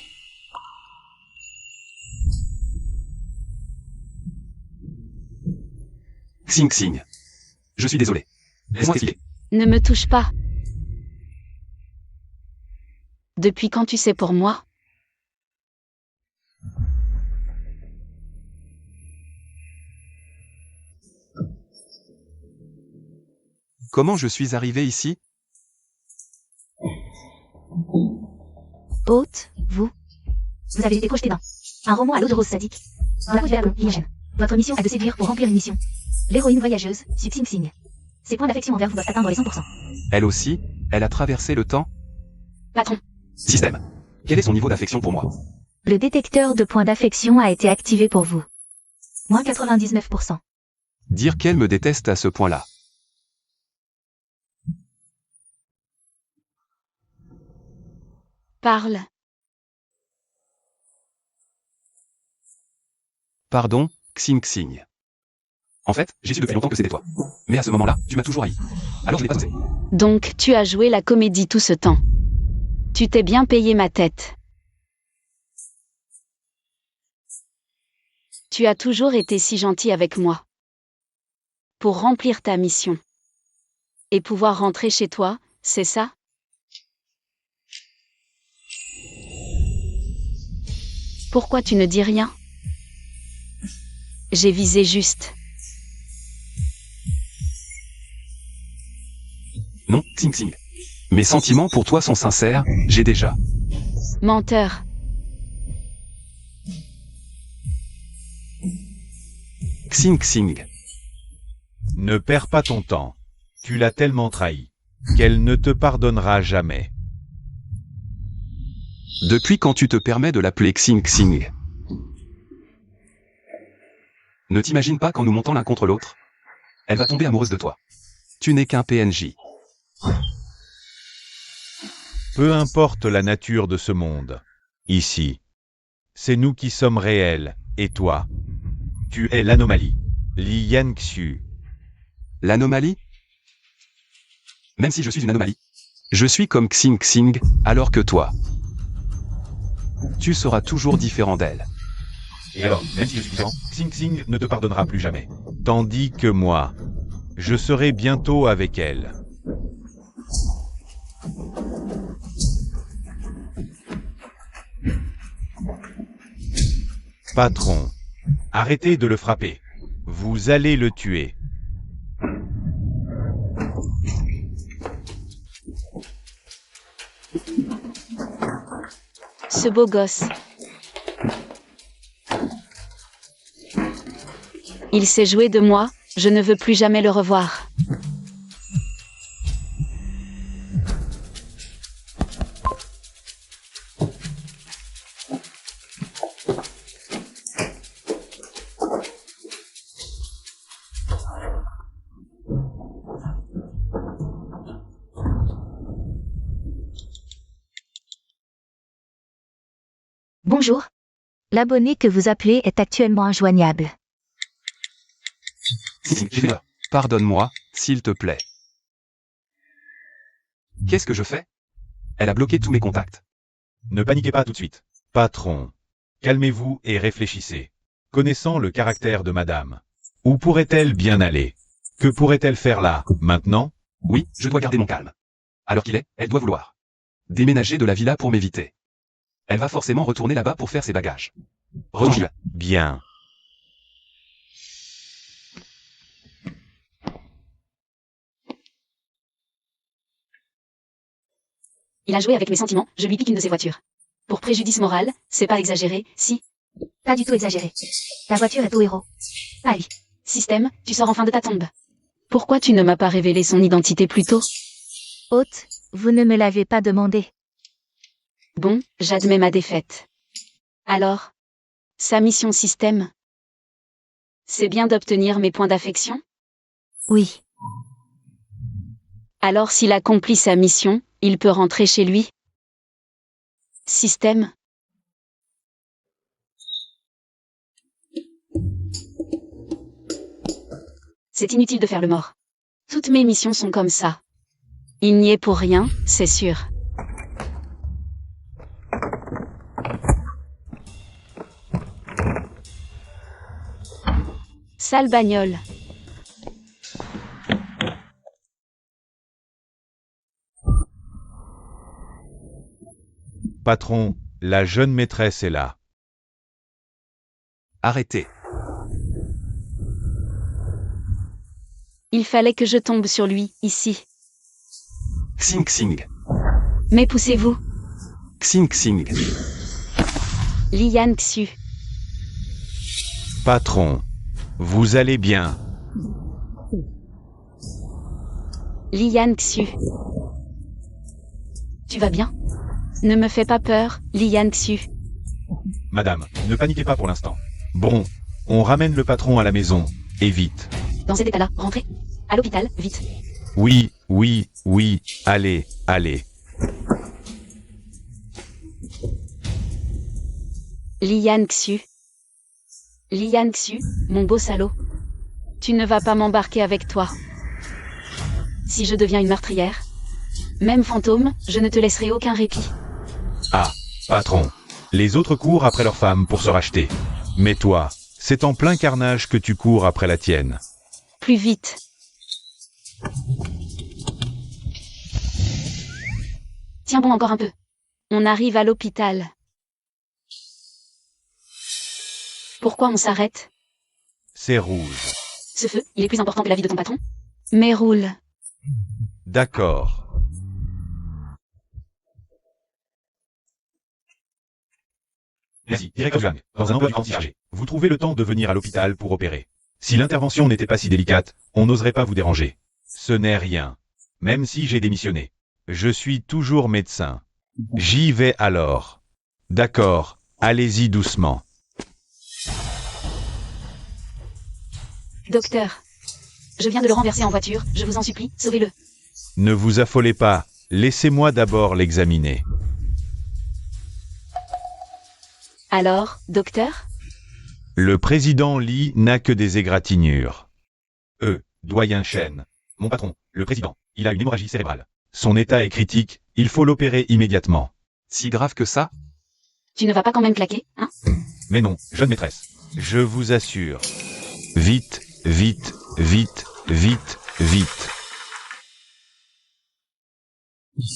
Xing Xing. Je suis désolé. Laisse-moi expliquer. Ne me touche pas. Depuis quand tu sais pour moi? Comment je suis arrivé ici? Hôte, vous avez été projeté dans un roman à l'eau de rose sadique. Dans la route vers le Yin. Votre mission est de séduire pour remplir une mission. L'héroïne voyageuse, Xing Xing. Ses points d'affection envers vous doivent atteindre les 100%. Elle aussi, elle a traversé le temps? Patron. Système. Quel est son niveau d'affection pour moi? Le détecteur de points d'affection a été activé pour vous. Moins 99%. Dire qu'elle me déteste à ce point-là. Parle. Pardon, Xing Xing. En fait, j'ai su depuis longtemps que c'était toi. Mais à ce moment-là, tu m'as toujours haï. Alors je n'ai pas osé. Donc, tu as joué la comédie tout ce temps. Tu t'es bien payé ma tête. Tu as toujours été si gentil avec moi. Pour remplir ta mission. Et pouvoir rentrer chez toi, c'est ça? Pourquoi tu ne dis rien? J'ai visé juste. Non, Xing Xing. Mes sentiments pour toi sont sincères, j'ai déjà. Menteur. Xing Xing. Ne perds pas ton temps. Tu l'as tellement trahi qu'elle ne te pardonnera jamais. Depuis quand tu te permets de l'appeler Xing Xing? Ne t'imagine pas qu'en nous montant l'un contre l'autre, elle va tomber amoureuse de toi. Tu n'es qu'un PNJ. Peu importe la nature de ce monde. Ici. C'est nous qui sommes réels, et toi. Tu es l'anomalie. Li Yanxu. L'anomalie? Même si je suis une anomalie. Je suis comme Xing Xing, alors que toi. Tu seras toujours différent d'elle. Et alors, même si je suis différent, Xing Xing ne te pardonnera plus jamais. Tandis que moi, je serai bientôt avec elle. Patron, arrêtez de le frapper. Vous allez le tuer. Ce beau gosse. Il s'est joué de moi, je ne veux plus jamais le revoir. Bonjour. L'abonné que vous appelez est actuellement injoignable. J'ai peur. Pardonne-moi, s'il te plaît. Qu'est-ce que je fais? Elle a bloqué tous mes contacts. Ne paniquez pas tout de suite. Patron, calmez-vous et réfléchissez. Connaissant le caractère de madame, où pourrait-elle bien aller? Que pourrait-elle faire là, maintenant? Oui, je dois garder mon calme. Alors qu'il est, elle doit vouloir déménager de la villa pour m'éviter. Elle va forcément retourner là-bas pour faire ses bagages. Range-le. Bien. Il a joué avec mes sentiments, je lui pique une de ses voitures. Pour préjudice moral, c'est pas exagéré, si. Pas du tout exagéré. Ta voiture est au héros. Pas lui. Système, tu sors enfin de ta tombe. Pourquoi tu ne m'as pas révélé son identité plus tôt? Hôte, vous ne me l'avez pas demandé. Bon, j'admets ma défaite. Alors, sa mission système, c'est bien d'obtenir mes points d'affection? Oui. Alors s'il accomplit sa mission, il peut rentrer chez lui? Système. C'est inutile de faire le mort. Toutes mes missions sont comme ça. Il n'y est pour rien, c'est sûr. Sale bagnole. Patron, la jeune maîtresse est là. Arrêtez. Il fallait que je tombe sur lui, ici. Xing Xing. Mais poussez-vous. Xing Xing. Lian Xu. Patron, vous allez bien? Lian Xu. Tu vas bien? Ne me fais pas peur, Lian Xu. Madame, ne paniquez pas pour l'instant. Bon, on ramène le patron à la maison, et vite. Dans cet état-là, rentrez. À l'hôpital, vite. Oui, oui, oui, allez, allez. Lian Xu. Lian Xu, mon beau salaud. Tu ne vas pas m'embarquer avec toi. Si je deviens une meurtrière, même fantôme, je ne te laisserai aucun répit. Ah, patron, les autres courent après leur femme pour se racheter. Mais toi, c'est en plein carnage que tu cours après la tienne. Plus vite. Tiens bon encore un peu. On arrive à l'hôpital. Pourquoi on s'arrête? C'est rouge. Ce feu, il est plus important que la vie de ton patron? Mais roule. D'accord. Vas-y, directeur Zhuang, dans un emploi du temps si chargé. Vous trouvez le temps de venir à l'hôpital pour opérer. Si l'intervention n'était pas si délicate, on n'oserait pas vous déranger. Ce n'est rien. Même si j'ai démissionné. Je suis toujours médecin. J'y vais alors. D'accord, allez-y doucement. Docteur. Je viens de le renverser en voiture, je vous en supplie, sauvez-le. Ne vous affolez pas, laissez-moi d'abord l'examiner. Alors, docteur? Le président Li n'a que des égratignures. Doyen Shen. Mon patron, le président, il a une hémorragie cérébrale. Son état est critique, il faut l'opérer immédiatement. Si grave que ça? Tu ne vas pas quand même claquer, hein? Mais non, jeune maîtresse. Je vous assure. Vite, vite, vite, vite, vite.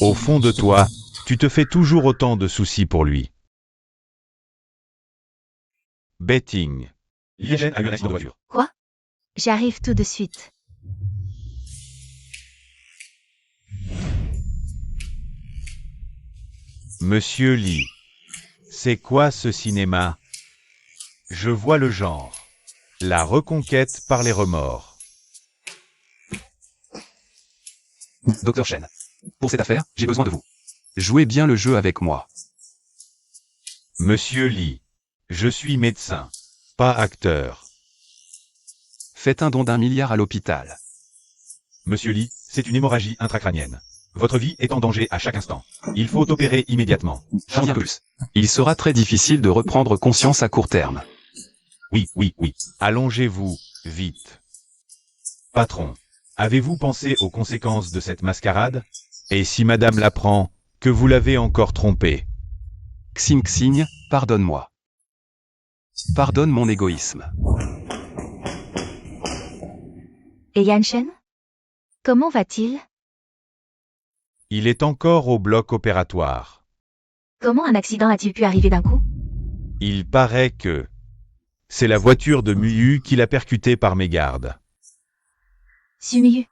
Au fond de toi, tu te fais toujours autant de soucis pour lui. Betting. Liegen a eu un accident de voiture. Quoi? J'arrive tout de suite. Monsieur Li. C'est quoi ce cinéma? Je vois le genre. La reconquête par les remords. Docteur Shen. Pour cette affaire, j'ai besoin de vous. Jouez bien le jeu avec moi. Monsieur Li. Je suis médecin, pas acteur. Faites un don d'1 milliard à l'hôpital. Monsieur Li, c'est une hémorragie intracrânienne. Votre vie est en danger à chaque instant. Il faut opérer immédiatement. J'en viens plus. Il sera très difficile de reprendre conscience à court terme. Oui, oui, oui. Allongez-vous, vite. Patron, avez-vous pensé aux conséquences de cette mascarade? Et si madame l'apprend, que vous l'avez encore trompée? Xing Xing, pardonne-moi. Pardonne mon égoïsme. Et Yanshen? Comment va-t-il? Il est encore au bloc opératoire. Comment un accident a-t-il pu arriver d'un coup? Il paraît que c'est la voiture de Muyu qui l'a percuté par mégarde. Sumiyu.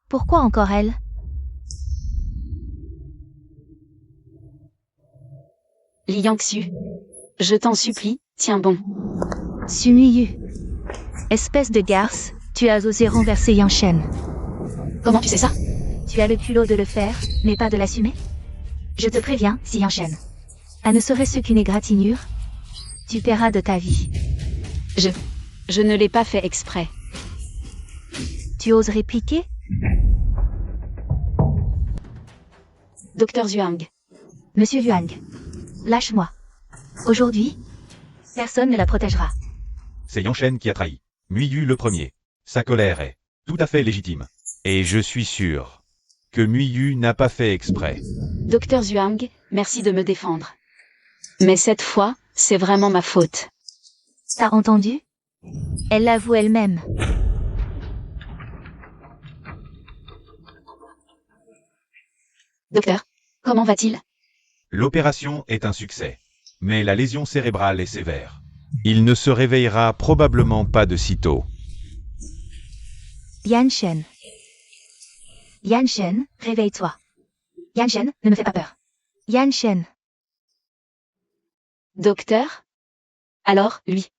Pourquoi encore elle? Liangxu. Je t'en supplie, tiens bon. Sumiyu. Espèce de garce, tu as osé renverser Yanshen. Comment tu sais ça? Tu as le culot de le faire, mais pas de l'assumer? Je te préviens, si Yanshen. À ne serait-ce qu'une égratignure, tu paieras de ta vie. Je ne l'ai pas fait exprès. Tu oses répliquer? Docteur Zhuang. Monsieur Yuang. Lâche-moi. Aujourd'hui, personne ne la protégera. C'est Yanshen qui a trahi. Muyu le premier. Sa colère est tout à fait légitime. Et je suis sûr que Muyu n'a pas fait exprès. Docteur Zhuang, merci de me défendre. Mais cette fois, c'est vraiment ma faute. T'as entendu? Elle l'avoue elle-même. Docteur, comment va-t-il? L'opération est un succès. Mais la lésion cérébrale est sévère. Il ne se réveillera probablement pas de sitôt. Yanshen. Yanshen, réveille-toi. Yanshen, ne me fais pas peur. Yanshen. Docteur? Alors, lui.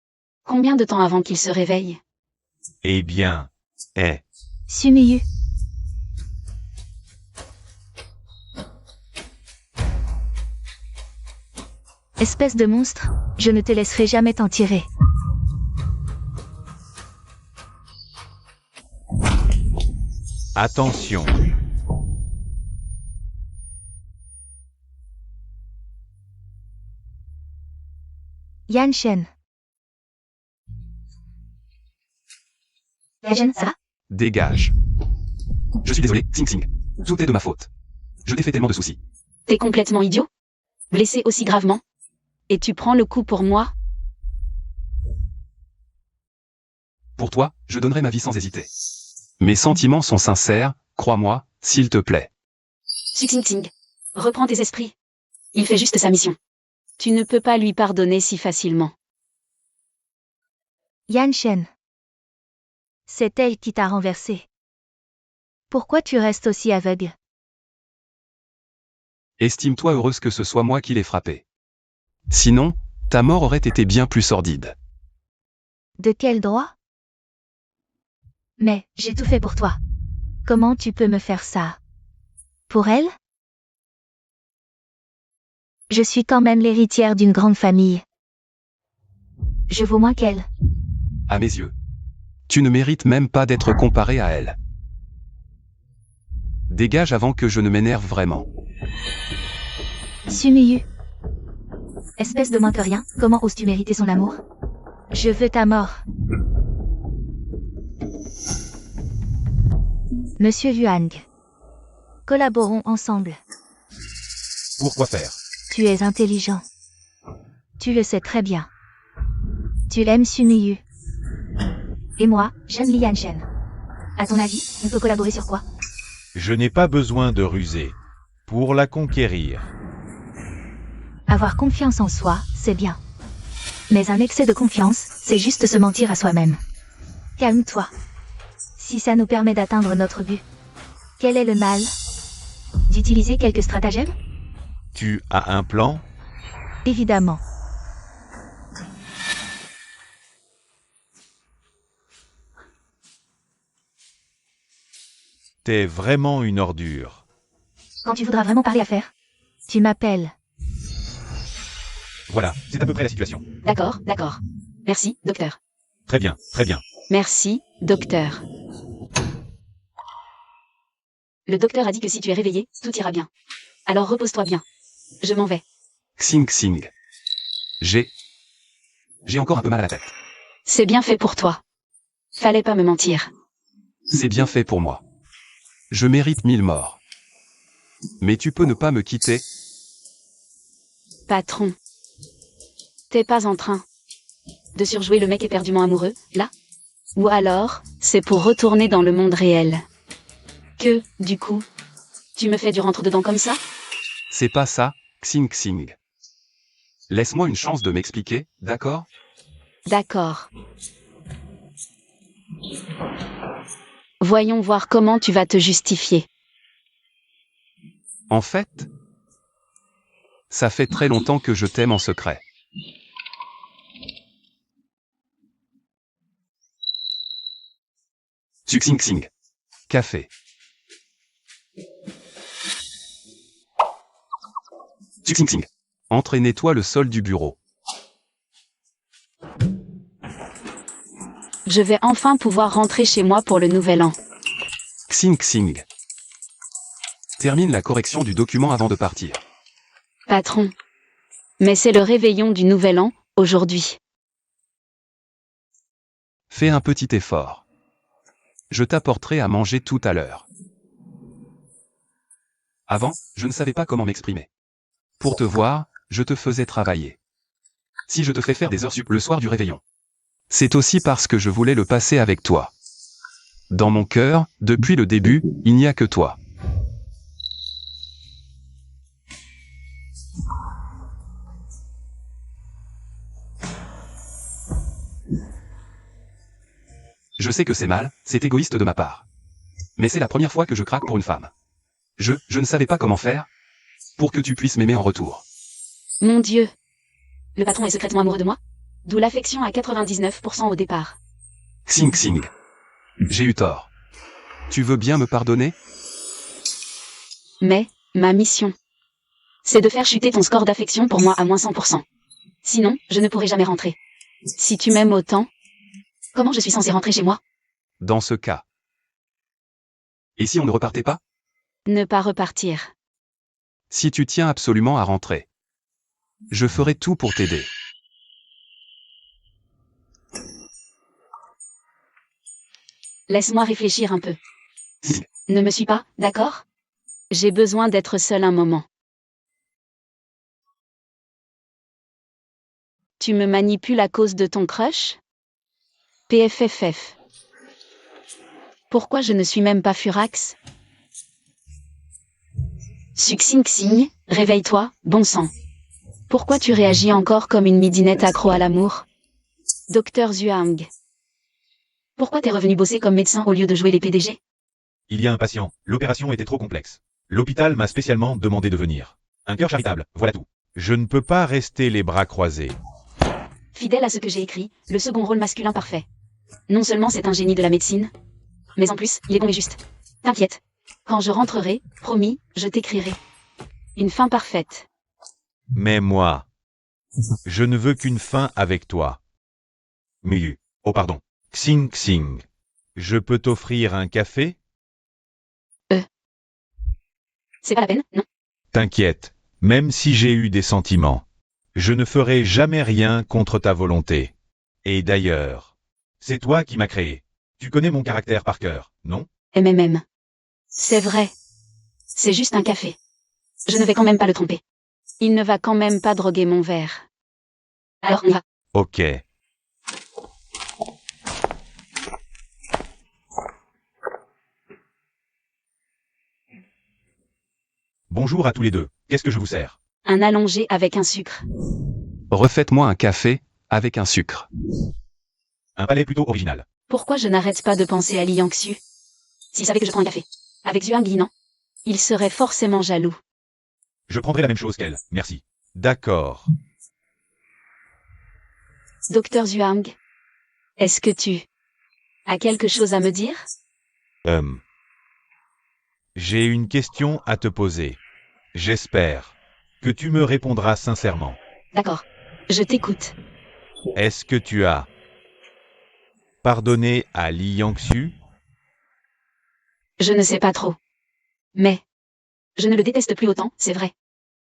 Combien de temps avant qu'il se réveille? Eh bien, Sumiyu. Espèce de monstre, je ne te laisserai jamais t'en tirer. attention. Yanshen. Yanshen, ça va? Dégage. Je suis désolé, Xing Xing. Tout est de ma faute. Je t'ai fait tellement de soucis. T'es complètement idiot? Blessé aussi gravement? Et tu prends le coup pour moi? Pour toi, je donnerai ma vie sans hésiter. Mes sentiments sont sincères, crois-moi, s'il te plaît. Xing Xing. Reprends tes esprits. Il fait juste sa mission. Tu ne peux pas lui pardonner si facilement. Yanshen. C'est elle qui t'a renversé. Pourquoi tu restes aussi aveugle? Estime-toi heureuse que ce soit moi qui l'ai frappé. Sinon, ta mort aurait été bien plus sordide. De quel droit? Mais, j'ai tout fait pour toi. Comment tu peux me faire ça? Pour elle? Je suis quand même l'héritière d'une grande famille. Je vaux moins qu'elle. À mes yeux. Tu ne mérites même pas d'être comparé à elle. Dégage avant que je ne m'énerve vraiment. Sumiyu. Espèce de moins que rien, comment oses-tu mériter son amour? Je veux ta mort. Monsieur Yuang. Collaborons ensemble. Pourquoi faire? Tu es intelligent. Tu le sais très bien. Tu l'aimes Sumiyu. Et moi, j'aime Li Yanshen. À ton avis, on peut collaborer sur quoi? Je n'ai pas besoin de ruser pour la conquérir. Avoir confiance en soi, c'est bien. Mais un excès de confiance, c'est juste se mentir à soi-même. Calme-toi. Si ça nous permet d'atteindre notre but. Quel est le mal? D'utiliser quelques stratagèmes? Tu as un plan? Évidemment. T'es vraiment une ordure. Quand tu voudras vraiment parler affaires, tu m'appelles. Voilà, c'est à peu près la situation. D'accord, d'accord. Merci, docteur. Très bien, très bien. Merci, docteur. Le docteur a dit que si tu es réveillé, tout ira bien. Alors repose-toi bien. Je m'en vais. Xing Xing. J'ai encore un peu mal à la tête. C'est bien fait pour toi. Fallait pas me mentir. C'est bien fait pour moi. Je mérite 1000 morts. Mais tu peux ne pas me quitter? Patron. T'es pas en train de surjouer le mec éperdument amoureux, là? Ou alors, c'est pour retourner dans le monde réel? Que, du coup, tu me fais du rentre-dedans comme ça? C'est pas ça, Xing Xing. Laisse-moi une chance de m'expliquer, d'accord? D'accord. Voyons voir comment tu vas te justifier. En fait, ça fait très longtemps que je t'aime en secret. Xing Xing. Café. Xing Xing. Entre et nettoie le sol du bureau. Je vais enfin pouvoir rentrer chez moi pour le nouvel an. Xing Xing. Termine la correction du document avant de partir. Patron. Mais c'est le réveillon du nouvel an, aujourd'hui. Fais un petit effort. Je t'apporterai à manger tout à l'heure. Avant, je ne savais pas comment m'exprimer. Pour te voir, je te faisais travailler. Si je te fais faire des heures sup le soir du réveillon, c'est aussi parce que je voulais le passer avec toi. Dans mon cœur, depuis le début, il n'y a que toi. Je sais que c'est mal, c'est égoïste de ma part. Mais c'est la première fois que je craque pour une femme. Je ne savais pas comment faire pour que tu puisses m'aimer en retour. Mon Dieu. Le patron est secrètement amoureux de moi? D'où l'affection à 99% au départ. Xing Xing. J'ai eu tort. Tu veux bien me pardonner? Mais, ma mission, c'est de faire chuter ton score d'affection pour moi à moins 100%. Sinon, je ne pourrai jamais rentrer. Si tu m'aimes autant, comment je suis censé rentrer chez moi? Dans ce cas. Et si on ne repartait pas? Ne pas repartir. Si tu tiens absolument à rentrer, je ferai tout pour t'aider. Laisse-moi réfléchir un peu. Ne me suis pas, d'accord? J'ai besoin d'être seule un moment. Tu me manipules à cause de ton crush? PFFF. Pourquoi je ne suis même pas Furax? Suxing Xing, réveille-toi, bon sang. Pourquoi tu réagis encore comme une midinette accro à l'amour? Docteur Zhuang. Pourquoi t'es revenu bosser comme médecin au lieu de jouer les PDG? Il y a un patient. L'opération était trop complexe. L'hôpital m'a spécialement demandé de venir. Un cœur charitable, voilà tout. Je ne peux pas rester les bras croisés. Fidèle à ce que j'ai écrit, le second rôle masculin parfait. Non seulement c'est un génie de la médecine, mais en plus, il est bon et juste. T'inquiète. Quand je rentrerai, promis, je t'écrirai. Une fin parfaite. Mais moi, je ne veux qu'une fin avec toi. Miyu. Oh pardon. Xing Xing. Je peux t'offrir un café? C'est pas la peine, non? T'inquiète, même si j'ai eu des sentiments, je ne ferai jamais rien contre ta volonté. Et d'ailleurs, c'est toi qui m'as créé. Tu connais mon caractère par cœur, non? MMM. C'est vrai. C'est juste un café. Je ne vais quand même pas le tromper. Il ne va quand même pas droguer mon verre. Alors on va. Ok. Bonjour à tous les deux. Qu'est-ce que je vous sers? Un allongé avec un sucre. Refaites-moi un café, avec un sucre. Un palais plutôt original. Pourquoi je n'arrête pas de penser à Li Yangxu? S'il savait que je prends un café avec Zhuang Yi, non? Il serait forcément jaloux. Je prendrai la même chose qu'elle, merci. D'accord. Docteur Zhuang, est-ce que tu as quelque chose à me dire? J'ai une question à te poser. J'espère que tu me répondras sincèrement. D'accord. Je t'écoute. Est-ce que tu as pardonné à Li Yangxu? Je ne sais pas trop. Mais je ne le déteste plus autant, c'est vrai.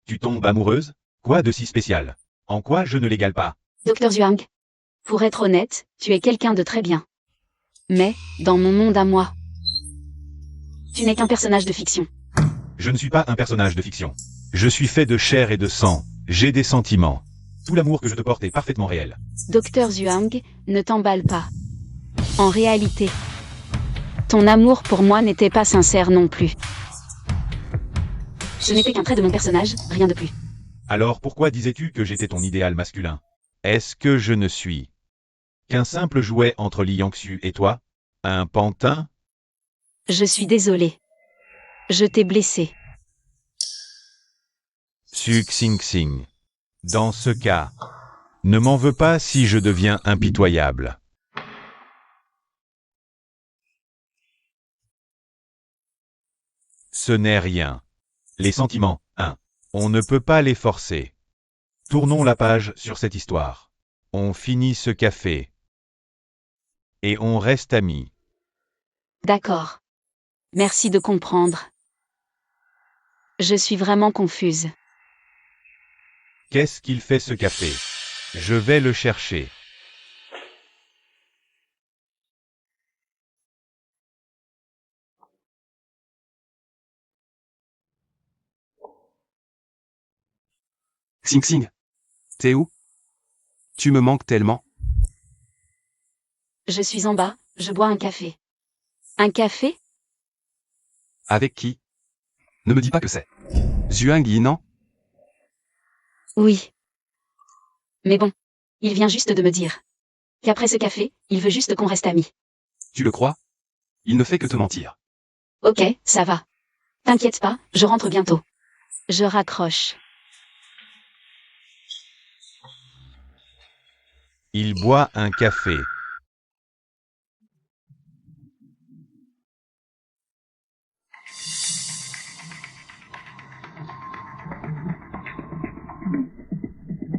Tu tombes amoureuse? Quoi de si spécial? En quoi je ne l'égale pas? Docteur Zhuang, pour être honnête, tu es quelqu'un de très bien. Mais, dans mon monde à moi, Tu n'es qu'un personnage de fiction. Je ne suis pas un personnage de fiction. Je suis fait de chair et de sang. J'ai des sentiments. Tout l'amour que je te porte est parfaitement réel. Docteur Zhuang, ne t'emballe pas. En réalité, ton amour pour moi n'était pas sincère non plus. Ce n'était qu'un trait de mon personnage, rien de plus. Alors pourquoi disais-tu que j'étais ton idéal masculin? Est-ce que je ne suis qu'un simple jouet entre Li Yangxu et toi? Un pantin? Je suis désolé. Je t'ai blessé. Su Xing. Dans ce cas, ne m'en veux pas si je deviens impitoyable. Ce n'est rien. Les sentiments, on ne peut pas les forcer. Tournons la page sur cette histoire. On finit ce café. Et on reste amis. D'accord. Merci de comprendre. Je suis vraiment confuse. Qu'est-ce qu'il fait ce café? Je vais le chercher. Xing. T'es où? Tu me manques tellement. Je suis en bas, je bois un café. Un café? Avec qui? Ne me dis pas que c'est Zhuang Yinan. Oui. Mais bon, il vient juste de me dire qu'après ce café, il veut juste qu'on reste amis. Tu le crois? Il ne fait que te mentir. Ok, ça va. T'inquiète pas, je rentre bientôt. Je raccroche. Il boit un café.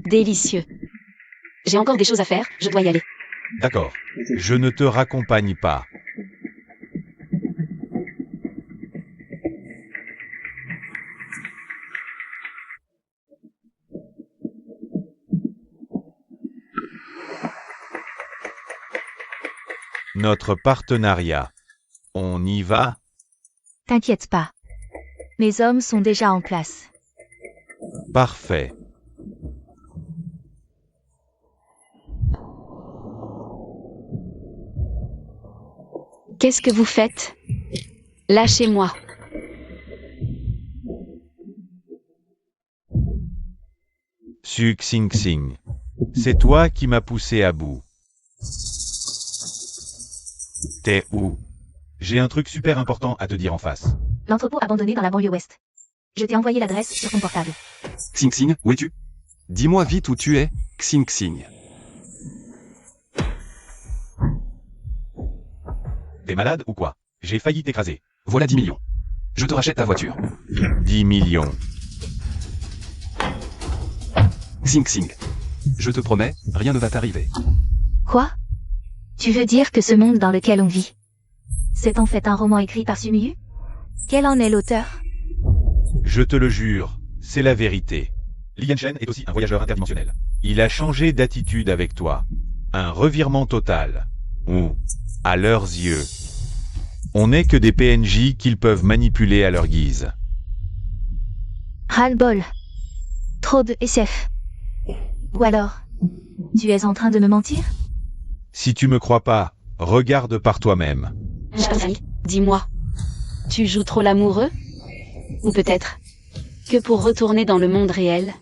Délicieux. J'ai encore des choses à faire, je dois y aller. D'accord. Je ne te raccompagne pas. Notre partenariat. On y va? T'inquiète pas. Mes hommes sont déjà en place. Parfait. Qu'est-ce que vous faites? Lâchez-moi. Su Xing. C'est toi qui m'as poussé à bout. T'es où? J'ai un truc super important à te dire en face. L'entrepôt abandonné dans la banlieue ouest. Je t'ai envoyé l'adresse sur ton portable. Xing, où es-tu? Dis-moi vite où tu es, Xing. T'es malade ou quoi? J'ai failli t'écraser. Voilà 10 millions. Je te rachète ta voiture. 10 millions. Xing. Je te promets, rien ne va t'arriver. Quoi? Tu veux dire que ce monde dans lequel on vit, c'est en fait un roman écrit par Sumiyu? Quel en est l'auteur? Je te le jure, c'est la vérité. Li Yanshen est aussi un voyageur interdimensionnel. Il a changé d'attitude avec toi. Un revirement total. Ou, à leurs yeux, on n'est que des PNJ qu'ils peuvent manipuler à leur guise. Ras-le-bol. Trop de SF. Ou alors, tu es en train de me mentir? Si tu me crois pas, regarde par toi-même. Charlie, dis-moi. Tu joues trop l'amoureux? Ou peut-être que pour retourner dans le monde réel,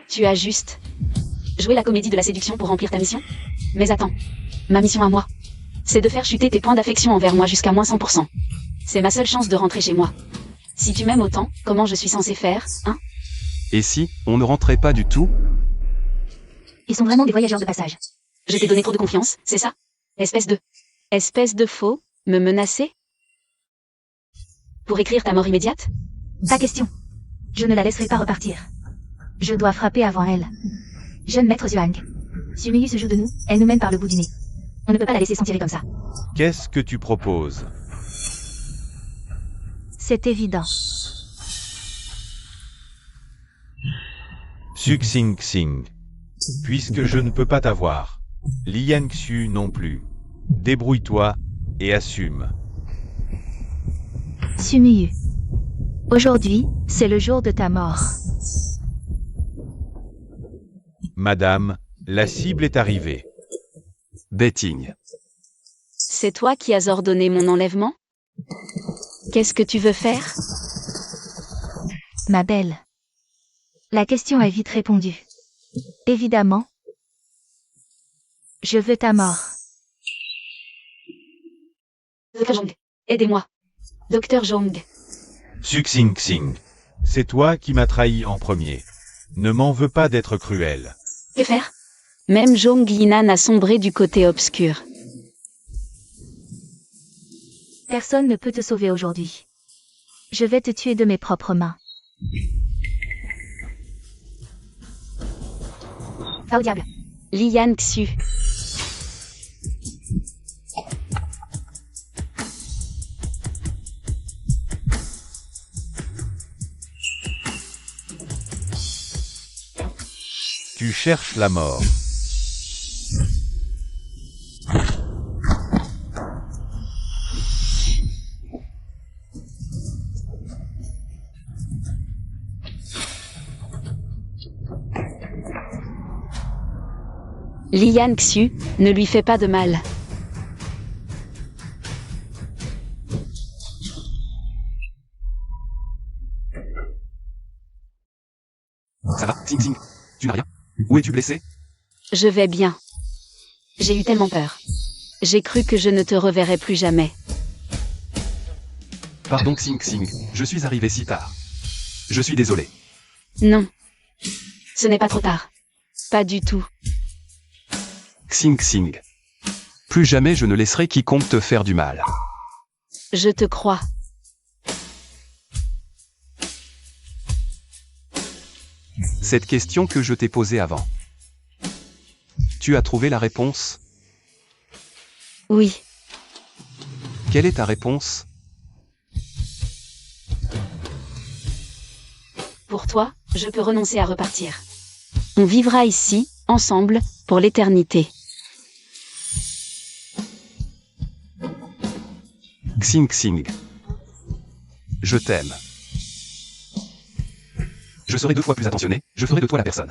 tu as juste joué la comédie de la séduction pour remplir ta mission? Mais attends, ma mission à moi, c'est de faire chuter tes points d'affection envers moi jusqu'à moins 100%. C'est ma seule chance de rentrer chez moi. Si tu m'aimes autant, comment je suis censé faire, hein? Et si, on ne rentrait pas du tout? Ils sont vraiment des voyageurs de passage. Je t'ai donné trop de confiance, c'est ça? Espèce de faux, me menacer? Pour écrire ta mort immédiate? Pas question. Je ne la laisserai pas repartir. Je dois frapper avant elle. Jeune maître Zhuang. Sumiyu se joue de nous, elle nous mène par le bout du nez. On ne peut pas la laisser s'en tirer comme ça. Qu'est-ce que tu proposes? C'est évident. Su Xing. Puisque je ne peux pas t'avoir, Li Yangxu non plus. Débrouille-toi et assume. Sumiyu. Aujourd'hui, c'est le jour de ta mort. Madame, la cible est arrivée. Betting. C'est toi qui as ordonné mon enlèvement? Qu'est-ce que tu veux faire? Ma belle. La question est vite répondue. Évidemment. Je veux ta mort. Dr. Jong, aidez-moi. Dr. Jong. Suxing Xing. C'est toi qui m'as trahi en premier. Ne m'en veux pas d'être cruel. Que faire? Même Jong Yinan a sombré du côté obscur. Personne ne peut te sauver aujourd'hui. Je vais te tuer de mes propres mains. Va au diable. Lian Xu. Tu cherches la mort. Lian Xu, ne lui fais pas de mal. Ça va, Xing Xing? Tu n'as rien? Où es-tu blessé? Je vais bien. J'ai eu tellement peur. J'ai cru que je ne te reverrais plus jamais. Pardon Xing Xing, je suis arrivé si tard. Je suis désolé. Non. Ce n'est pas trop tard. Pas du tout. Xing Xing. Plus jamais je ne laisserai quiconque te faire du mal. Je te crois. Cette question que je t'ai posée avant. Tu as trouvé la réponse? Oui. Quelle est ta réponse? Pour toi, je peux renoncer à repartir. On vivra ici, ensemble, pour l'éternité. Xing Xing. Je t'aime. Je serai 2 fois plus attentionné, je ferai de toi la personne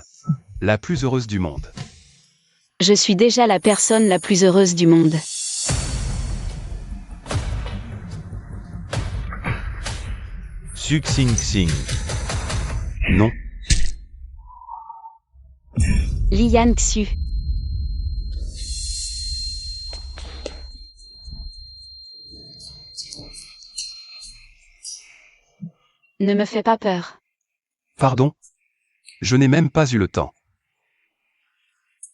la plus heureuse du monde. Je suis déjà la personne la plus heureuse du monde. Suxing Xing. Non. Lian Xu. Ne me fais pas peur. Pardon? Je n'ai même pas eu le temps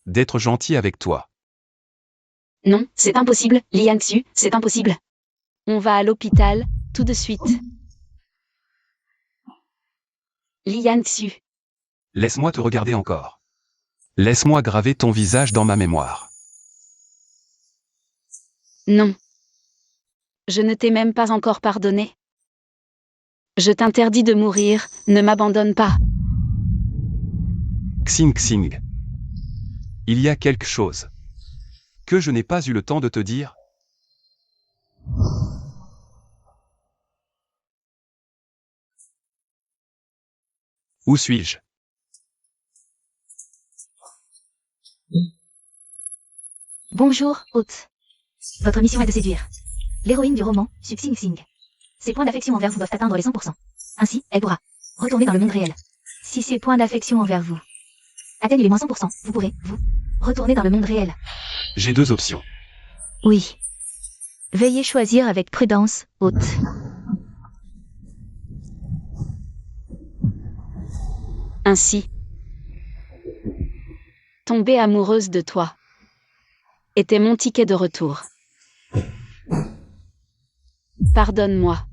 d'être gentil avec toi. Non, c'est impossible, Lian Xu, c'est impossible. On va à l'hôpital, tout de suite. Lian Xu. Laisse-moi te regarder encore. Laisse-moi graver ton visage dans ma mémoire. Non. Je ne t'ai même pas encore pardonné. Je t'interdis de mourir, ne m'abandonne pas. Xing Xing. Il y a quelque chose que je n'ai pas eu le temps de te dire. Où suis-je? Bonjour, hôte. Votre mission est de séduire l'héroïne du roman, Suxing Xing. Ses points d'affection envers vous doivent atteindre les 100%. Ainsi, elle pourra retourner dans le monde réel. Si ses points d'affection envers vous atteignent les moins 100%, vous pourrez, vous, retourner dans le monde réel. J'ai 2 options. Oui. Veuillez choisir avec prudence, hôte. Ainsi. Tomber amoureuse de toi était mon ticket de retour. Pardonne-moi.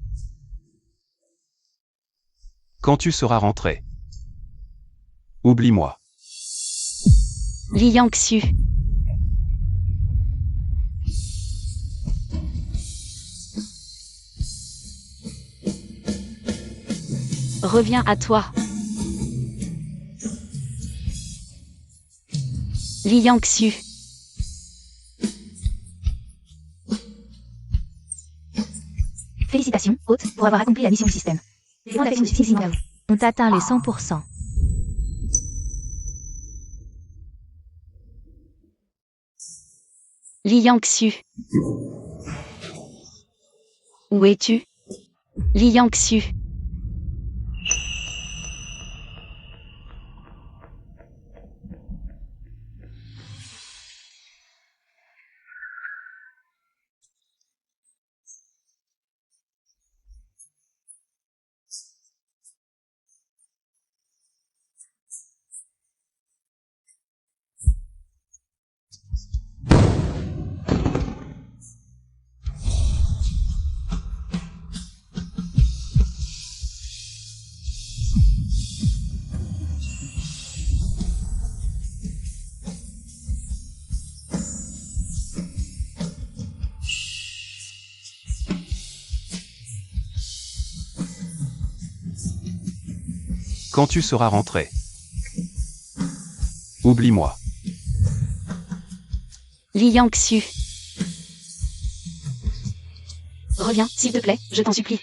Quand tu seras rentré, oublie-moi. Lian Xu. Reviens à toi. Lian Xu. Félicitations. d'action, haute, pour avoir accompli la mission du système. Les points d'action suffisent à vous. On atteint les 100%. Li Yangxu. Où es-tu? Li Yangxu. Quand tu seras rentré. Oublie-moi. Li Yangxu. Reviens, s'il te plaît, je t'en supplie.